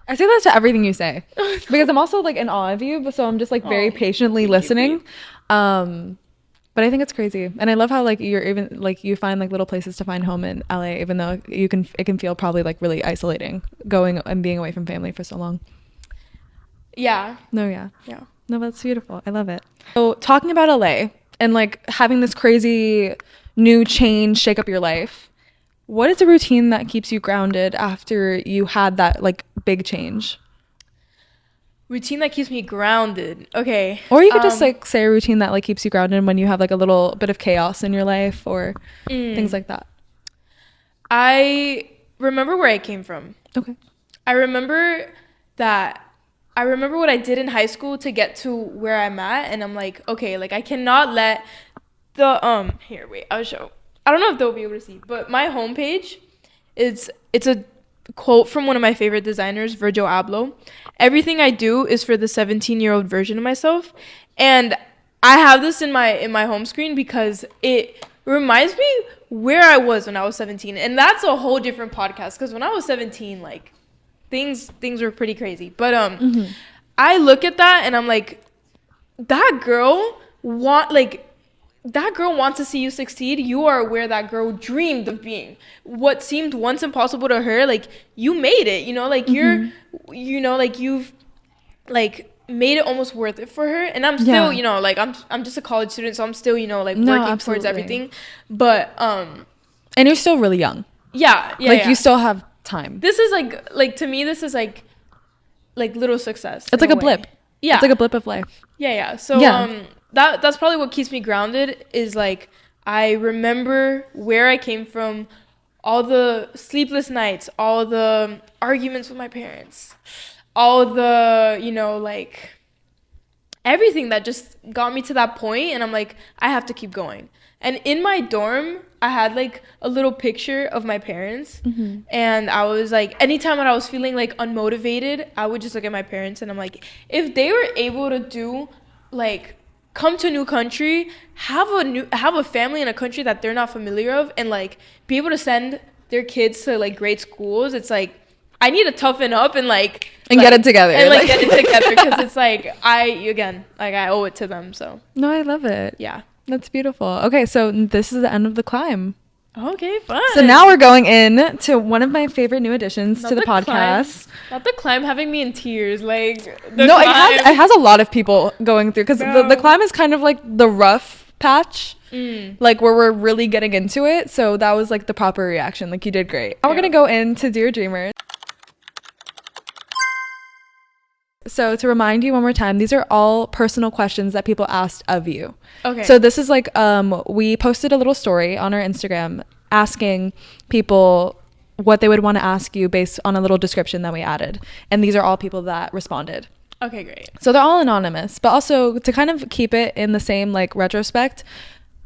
I say that to everything you say, because I'm also like in awe of you, but so I'm just like very patiently listening. But I think it's crazy, and I love how like you're even like you find like little places to find home in LA, even though it can feel probably like really isolating going and being away from family for so long. Yeah. No, yeah. Yeah. No, that's beautiful. I love it. So talking about LA and like having this crazy new change shake up your life, what is a routine that keeps you grounded after you had that like big change? Routine that keeps me grounded. Okay. Or you could just like say a routine that like keeps you grounded when you have like a little bit of chaos in your life or things like that. I remember where I came from. Okay. I remember what I did in high school to get to where I'm at, and I'm like, okay, like I cannot let the here, wait, I'll show. I don't know if they'll be able to see, but my homepage it's a quote from one of my favorite designers, Virgil Abloh. Everything I do is for the 17-year-old version of myself. And I have this in my home screen because it reminds me where I was when I was 17. And that's a whole different podcast, because when I was 17, like things were pretty crazy. But I look at that and I'm like, that girl wants to see you succeed. You are where that girl dreamed of being. What seemed once impossible to her, like you made it, like you've like made it almost worth it for her. And I'm still, like I'm just a college student, so I'm still, like working towards everything. But and you're still really young. Yeah. Like you still have time. This is like to me, this is like little success. It's like a blip. Yeah. It's like a blip of life. Yeah. So that's probably what keeps me grounded, is like I remember where I came from, all the sleepless nights, all the arguments with my parents, all the, like everything that just got me to that point. And I'm like, I have to keep going. And in my dorm, I had like a little picture of my parents. And I was like, anytime when I was feeling like unmotivated, I would just look at my parents and I'm like, if they were able to do like come to a new country, have a family in a country that they're not familiar of, and like be able to send their kids to like great schools, it's like I need to toughen up and get it together, and like get it together, because it's like I owe it to them. So no, I love it. Yeah, that's beautiful. Okay, so this is the end of the climb. Okay, fun. So now we're going in to one of my favorite new additions to the podcast. Not the climb having me in tears, like it has a lot of people going through, because the climb is kind of like the rough patch, like where we're really getting into it. So that was like the proper reaction. Like you did great. Now we're gonna go into Dear Dreamers. So to remind you one more time, these are all personal questions that people asked of you. Okay. So this is like we posted a little story on our Instagram asking people what they would want to ask you based on a little description that we added. And these are all people that responded. Okay, great. So they're all anonymous, but also to kind of keep it in the same like retrospect,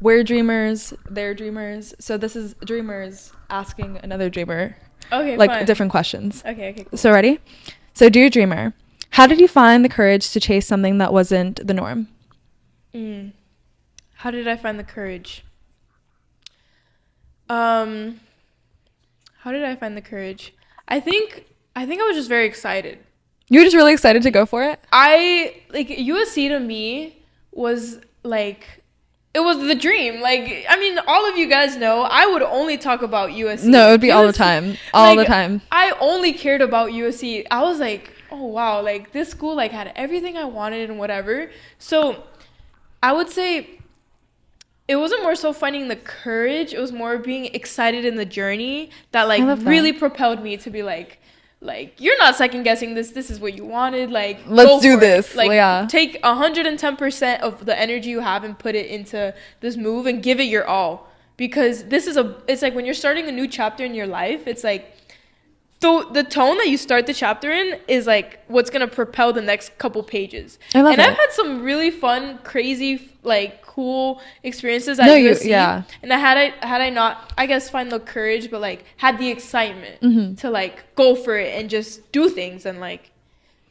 we're dreamers, they're dreamers. So this is dreamers asking another dreamer, Okay, like fun. different questions. Okay, cool. So ready? So dear dreamer, how did you find the courage to chase something that wasn't the norm? How did I find the courage? How did I find the courage? I think I was just very excited. You were just really excited to go for it? USC to me was like, it was the dream. Like, I mean, all of you guys know I would only talk about USC. No, it would be all the USC time. All the time. I only cared about USC. I was like, oh wow, like this school like had everything I wanted and whatever. So I would say it wasn't more so finding the courage, it was more being excited in the journey that like really propelled me to be like you're not second guessing this is what you wanted, like let's do this. Like yeah, take 110% of the energy you have and put it into this move and give it your all, because it's like when you're starting a new chapter in your life, it's like the tone that you start the chapter in is like what's gonna propel the next couple pages. I've had some really fun, crazy, like cool experiences at USC. And had I not, I guess, find the courage, but like had the excitement to like go for it and just do things and like,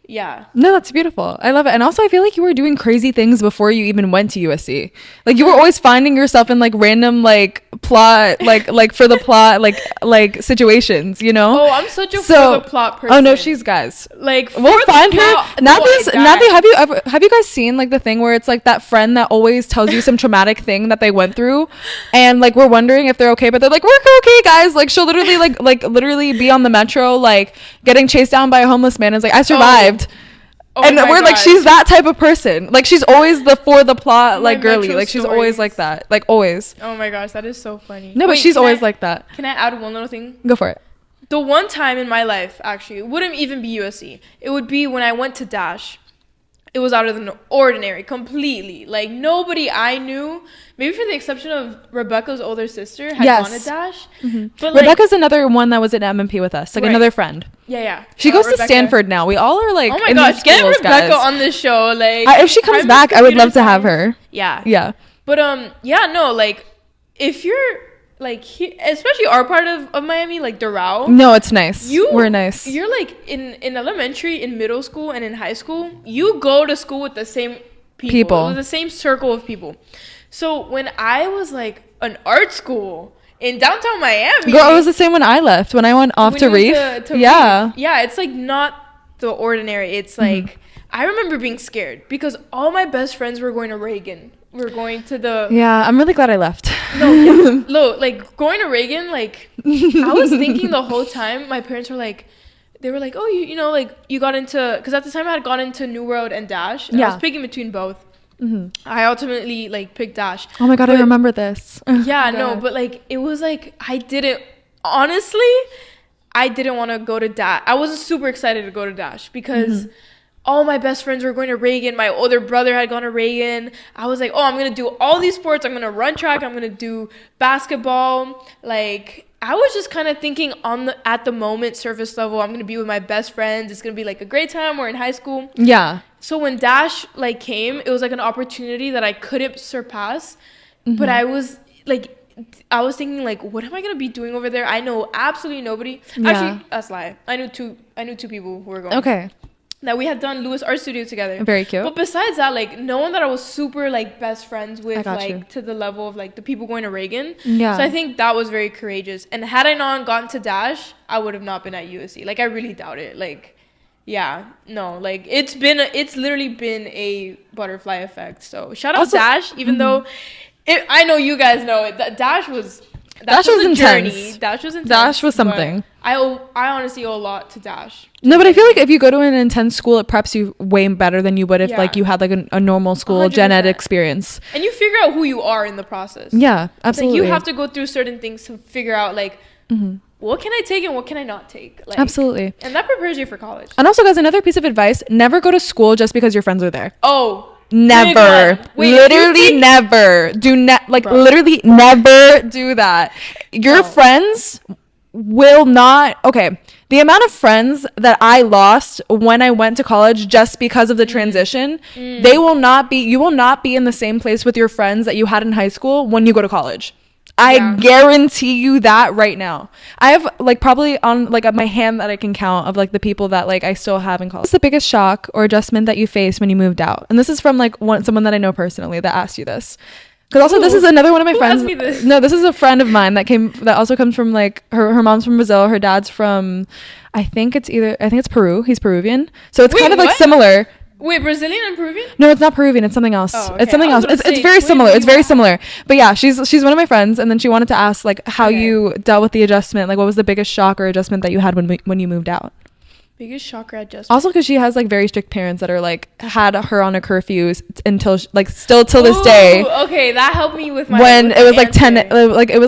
yeah. No, that's beautiful. I love it. And also I feel like you were doing crazy things before you even went to USC. Like you were always finding yourself in like random like plot like for the plot like situations, you know? Oh, I'm such a for the plot person. Oh no, she's guys. Like we'll find her. Nathi, have you guys seen like the thing where it's like that friend that always tells you some traumatic thing that they went through, and like we're wondering if they're okay, but they're like, we're okay guys. Like she'll literally like literally be on the metro like getting chased down by a homeless man and is like, I survived. And we're like, she's that type of person. Like she's always the for the plot like girly. Like she's always like that. Like always. Oh my gosh, that is so funny. No, but she's always like that. Can I add one little thing? Go for it. The one time in my life, actually, it wouldn't even be USC. It would be when I went to Dash. It was out of the ordinary, completely. Like, nobody I knew, maybe for the exception of Rebecca's older sister, had gone to Dash. But Rebecca's another one that was at M&P with us, like another friend. Yeah. She goes to Stanford now. We all are like, oh my gosh, get Rebecca on this show. Like, if she comes back, I would love to have her. Yeah. But like, if you're like, especially our part of Miami, like Doral. No, it's nice. We're nice. You're like in elementary, in middle school, and in high school, you go to school with the same people. With the same circle of people. So when I was like an art school in downtown Miami, girl, it was the same when I left. When I went off to Reef. Yeah, it's like not the ordinary. It's like I remember being scared because all my best friends were going to Reagan. We're going to the... Yeah, I'm really glad I left. No, like, going to Reagan, like, I was thinking the whole time, my parents were like, they were like, oh, you know, like, you got into... Because at the time, I had gone into New World and Dash, and I was picking between both. I ultimately, like, picked Dash. Oh, my God, I remember this. Yeah, no, but, like, it was, like, I didn't want to go to Dash. I wasn't super excited to go to Dash because... all my best friends were going to Reagan. My older brother had gone to Reagan. I was like, oh, I'm going to do all these sports. I'm going to run track. I'm going to do basketball. Like, I was just kind of thinking at the moment, surface level, I'm going to be with my best friends. It's going to be like a great time. We're in high school. Yeah. So when Dash like came, it was like an opportunity that I couldn't surpass. But I was thinking like, what am I going to be doing over there? I know absolutely nobody. Yeah. Actually, that's a lie. I knew two people who were going. Okay. That we had done Lewis Art Studio together. Very cute. But besides that, like, no one that I was super, like, best friends with, like, to the level of, like, the people going to Reagan. Yeah. So I think that was very courageous. And had I not gotten to Dash, I would have not been at USC. Like, I really doubt it. Like, yeah. No, like, it's literally been a butterfly effect. So shout out also, Dash, even though I know you guys know it. Dash was a intense. Journey. Dash was intense. Dash was something. I honestly owe a lot to Dash. No, but I feel like if you go to an intense school, it preps you way better than you would if like you had like a normal school 100%. Gen ed experience. And you figure out who you are in the process. Yeah, absolutely. Like you have to go through certain things to figure out like what can I take and what can I not take. Like, absolutely. And that prepares you for college. And also, guys, another piece of advice: never go to school just because your friends are there. Oh. Never. Literally never. Do not literally never do that. Your friends will not, okay, the amount of friends that I lost when I went to college just because of the transition, they will not be, you will not be in the same place with your friends that you had in high school when you go to college. I guarantee you that right now. I have like probably on like my hand that I can count of like the people that like I still have in college. What's the biggest shock or adjustment that you faced when you moved out? And this is from like someone that I know personally that asked you this. Because also this is another one of my friends. This? No, this is a friend of mine that also comes from like her mom's from Brazil, her dad's from I think it's Peru. He's Peruvian. So it's kind of like similar. Wait, Brazilian and Peruvian? No, it's not Peruvian. It's something else. Oh, okay. It's something else. It's very similar. It's very similar. But yeah, she's one of my friends, and then she wanted to ask like how you dealt with the adjustment. Like, what was the biggest shock or adjustment that you had when you moved out? Biggest shock or adjustment. Also, because she has like very strict parents that are like had her on a curfew until like still till this day. Okay, that helped me with my when it was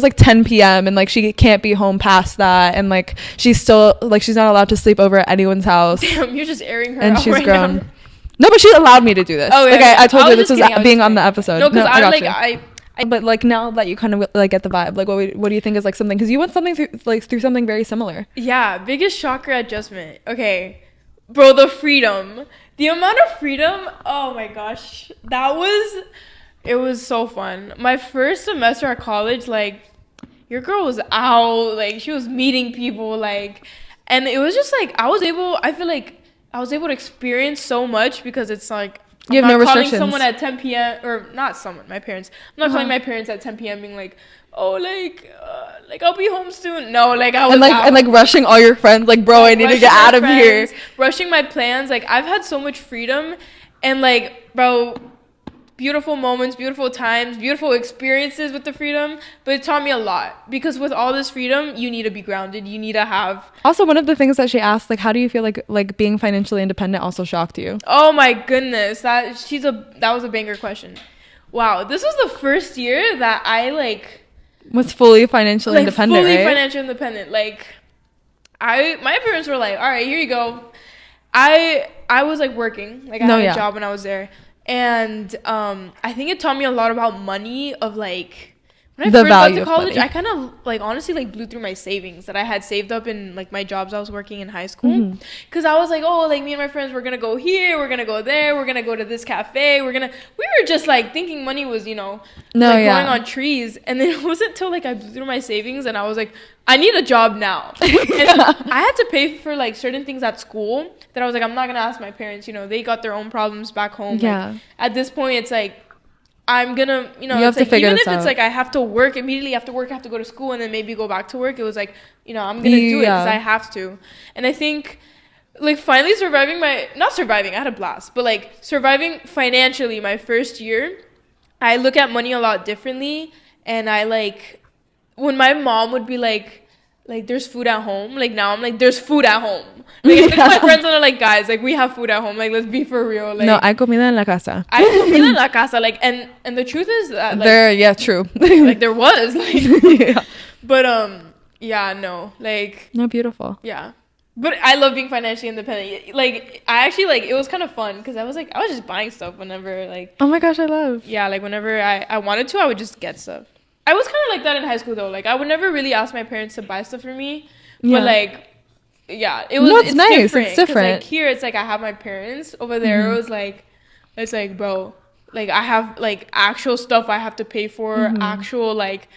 like 10 p.m. and like she can't be home past that, and like she's still like she's not allowed to sleep over at anyone's house. Damn, you're just airing her and out she's right grown. now. No, but she allowed me to do this. Oh, yeah, like I told you this was kidding, being on the episode. No, because but like now that you kind of like get the vibe, like what do you think is like something? Because you went something through something very similar. Yeah, biggest shock or adjustment. Okay, bro, the freedom, the amount of freedom. Oh my gosh, it was so fun. My first semester at college, like your girl was out, like she was meeting people, like, and it was just like I feel like I was able to experience so much because it's like you have no restrictions. Calling someone at 10 p.m. or not someone, my parents. I'm not calling my parents at 10 p.m. being like, oh, like I'll be home soon. No, like I was and like rushing all your friends, like bro, I need to get out of here. Rushing my plans, like I've had so much freedom, and like bro, beautiful moments, beautiful times, beautiful experiences with the freedom, but it taught me a lot because with all this freedom you need to be grounded, you need to have. Also, one of the things that she asked, like how do you feel like being financially independent also shocked you? Oh my goodness, that was a banger question. Wow, this was the first year that I like was fully financially independent, fully right? financially independent. Like my parents were like, all right, here you go. I was like working, like I had a job when I was there. And I think it taught me a lot about money, of like when I first got to college, I kind of like honestly like blew through my savings that I had saved up in like my jobs I was working in high school, because I was like, oh, like me and my friends, we're gonna go here, we're gonna go there, we're gonna go to this cafe, we were just like thinking money was growing on trees. And then it wasn't until like I blew through my savings and I was like, I need a job now. And I had to pay for like certain things at school that I was like, I'm not gonna ask my parents, they got their own problems back home. Like, at this point it's like I'm gonna, you have to figure this out. Even if it's like I have to work immediately after work, I have to go to school and then maybe go back to work, it was like, I'm gonna do it because I have to. And I think like finally not surviving, I had a blast, but like surviving financially my first year, I look at money a lot differently. And I like when my mom would be like there's food at home, like now I'm like there's food at home. Like my friends are like, guys, like we have food at home, like let's be for real. Like, no, hay comida en la casa. Hay comida en la casa, like and the truth is that like, true. Like there was like but no, beautiful. Yeah. But I love being financially independent. Like I actually like it was kind of fun because I was just buying stuff whenever like, oh my gosh, I love. Yeah, like whenever I wanted to, I would just get stuff. I was kind of like that in high school though. Like I would never really ask my parents to buy stuff for me. But like, yeah, it was. No, it's nice. Different. It's different. Like here, it's like I have my parents. Over there, it was like, it's like, bro, like I have like actual stuff I have to pay for. Actual like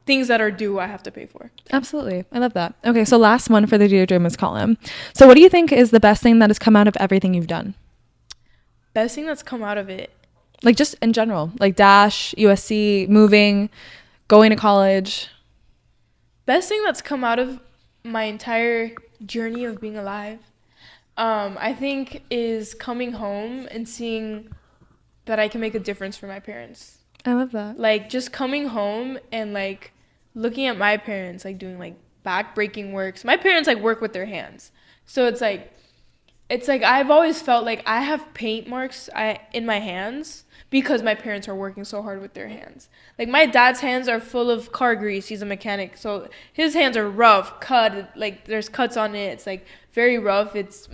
things that are due I have to pay for. Absolutely, I love that. Okay, so last one for the Dear Dreamers column. So, what do you think is the best thing that has come out of everything you've done? Best thing that's come out of it. Like just in general, like Dash, USC, moving, going to college. Best thing that's come out of my entire journey of being alive, I think is coming home and seeing that I can make a difference for my parents. I love that. Like just coming home and like looking at my parents like doing like back-breaking works. My parents like work with their hands. So it's like I've always felt like I have paint marks in my hands because my parents are working so hard with their hands. Like my dad's hands are full of car grease. He's a mechanic. So his hands are rough, cut, like there's cuts on it. It's like very rough. It's,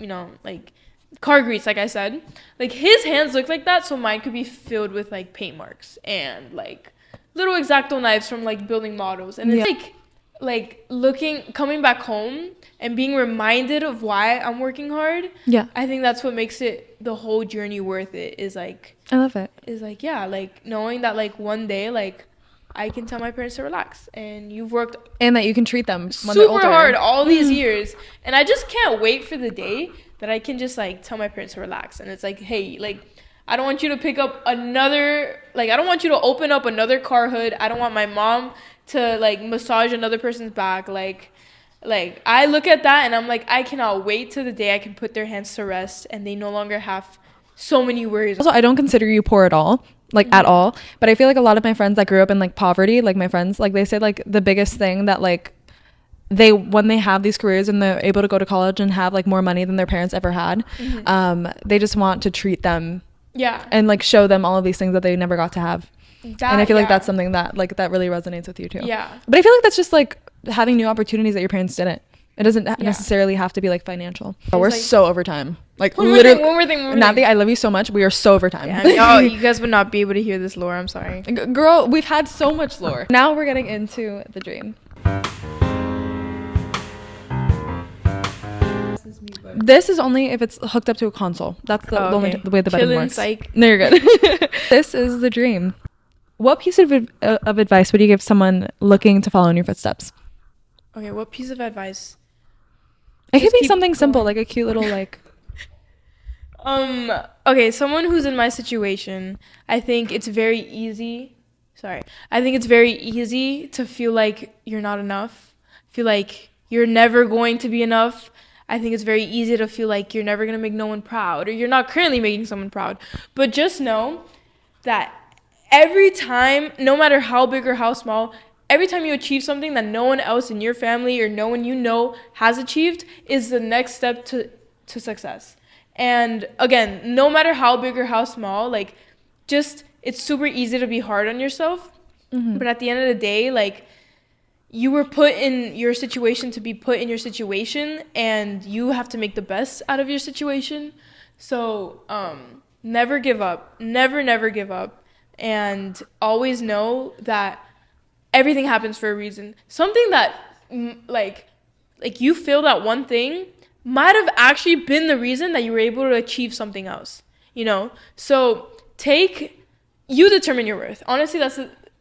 like car grease, like I said. Like his hands look like that, so mine could be filled with like paint marks and like little X-Acto knives from like building models. And it's like coming back home and being reminded of why I'm working hard. Yeah. I think that's what makes it the whole journey worth it, is like, I love it. is like, yeah, like knowing that like one day, like I can tell my parents to relax, and you've worked And that you can treat them when they're super older. hard all these years, and I just can't wait for the day that I can just like tell my parents to relax. And it's like, hey, like I don't want you to pick up another, like I don't want you to open up another car hood. I don't want my mom to like massage another person's back. Like I look at that and I'm like, I cannot wait till the day I can put their hands to rest and they no longer have so many worries. Also, I don't consider you poor at all, like at all. But I feel like a lot of my friends that grew up in like poverty, like my friends, like they say like the biggest thing that like when they have these careers and they're able to go to college and have like more money than their parents ever had, they just want to treat them and like show them all of these things that they never got to have. And I feel like that's something that like that really resonates with you too. Yeah. But I feel like that's just like having new opportunities that your parents didn't. It doesn't necessarily have to be like financial. Oh, we're like, so over time. Like one literally. More thing. Nathi, I love you so much. We are so over time. Yeah, you guys would not be able to hear this lore. I'm sorry. Girl, we've had so much lore. Now we're getting into the dream. This is only if it's hooked up to a console. That's the only the way the button works. No, you're good. This is the dream. What piece of advice would you give someone looking to follow in your footsteps? Okay, what piece of advice? It could be something simple, like a cute little like. Okay, someone who's in my situation, I think it's very easy. I think it's very easy to feel like you're not enough. Feel like you're never going to be enough. I think it's very easy to feel like you're never going to make no one proud, or you're not currently making someone proud. But just know that every time, no matter how big or how small, every time you achieve something that no one else in your family or no one you know has achieved is the next step to success. And again, no matter how big or how small, like just it's super easy to be hard on yourself. But at the end of the day, like you were put in your situation to be put in your situation, and you have to make the best out of your situation. So never give up. Never give up. And always know that everything happens for a reason. Something that like you failed at one thing might have actually been the reason that you were able to achieve something else, you know? So you determine your worth. Honestly,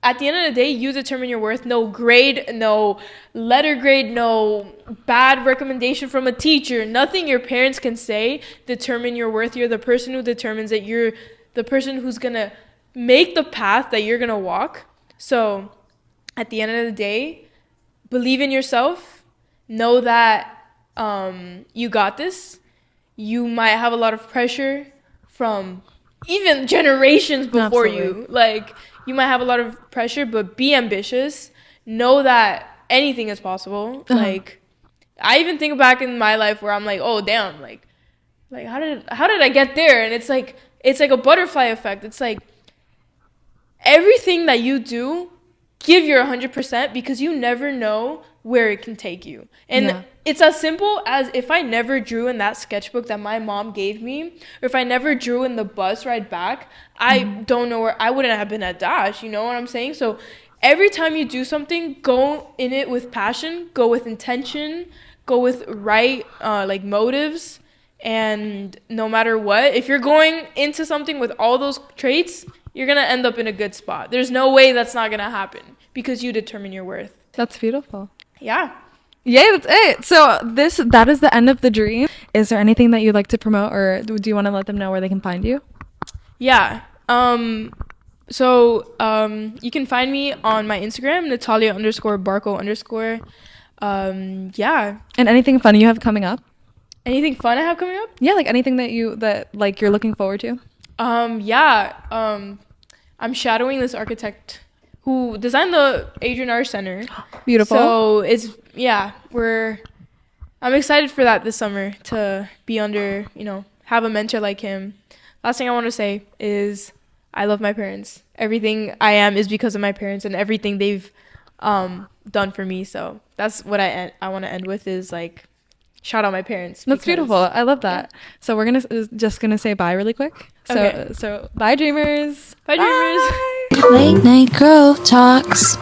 at the end of the day, you determine your worth. No grade, no letter grade, no bad recommendation from a teacher, nothing your parents can say determine your worth. You're the person who determines that you're the person who's gonna make the path that you're gonna walk. So at the end of the day, believe in yourself. Know that you got this. You might have a lot of pressure from even generations before you. Like, you might have a lot of pressure, but be ambitious. Know that anything is possible. Like, I even think back in my life where I'm like, oh damn, like how did I get there? And it's like a butterfly effect. It's like everything that you do, give your 100%, because you never know where it can take you. And it's as simple as if I never drew in that sketchbook that my mom gave me, or if I never drew in the bus ride back, I don't know where I wouldn't have been at Dash. You know what I'm saying? So every time you do something, go in it with passion, go with intention, go with right like motives. And no matter what, if you're going into something with all those traits, you're going to end up in a good spot. There's no way that's not going to happen, because you determine your worth. That's beautiful. Yeah. Yay, that's it. So that is the end of the dream. Is there anything that you'd like to promote, or do you want to let them know where they can find you? Yeah. So you can find me on my Instagram, Natalia_Barco_. Yeah. And anything fun you have coming up? Anything fun I have coming up? Yeah, like anything that you're looking forward to? I'm shadowing this architect who designed the Adrian Art Center. Beautiful. So I'm excited for that this summer, to be under, have a mentor like him. Last thing I want to say is I love my parents. Everything I am is because of my parents and everything they've done for me. So that's what I want to end with, is like, shout out my parents. That's beautiful. I love that. Yeah. So we're just gonna say bye really quick. So bye, dreamers. Bye, dreamers. Late night girl talks.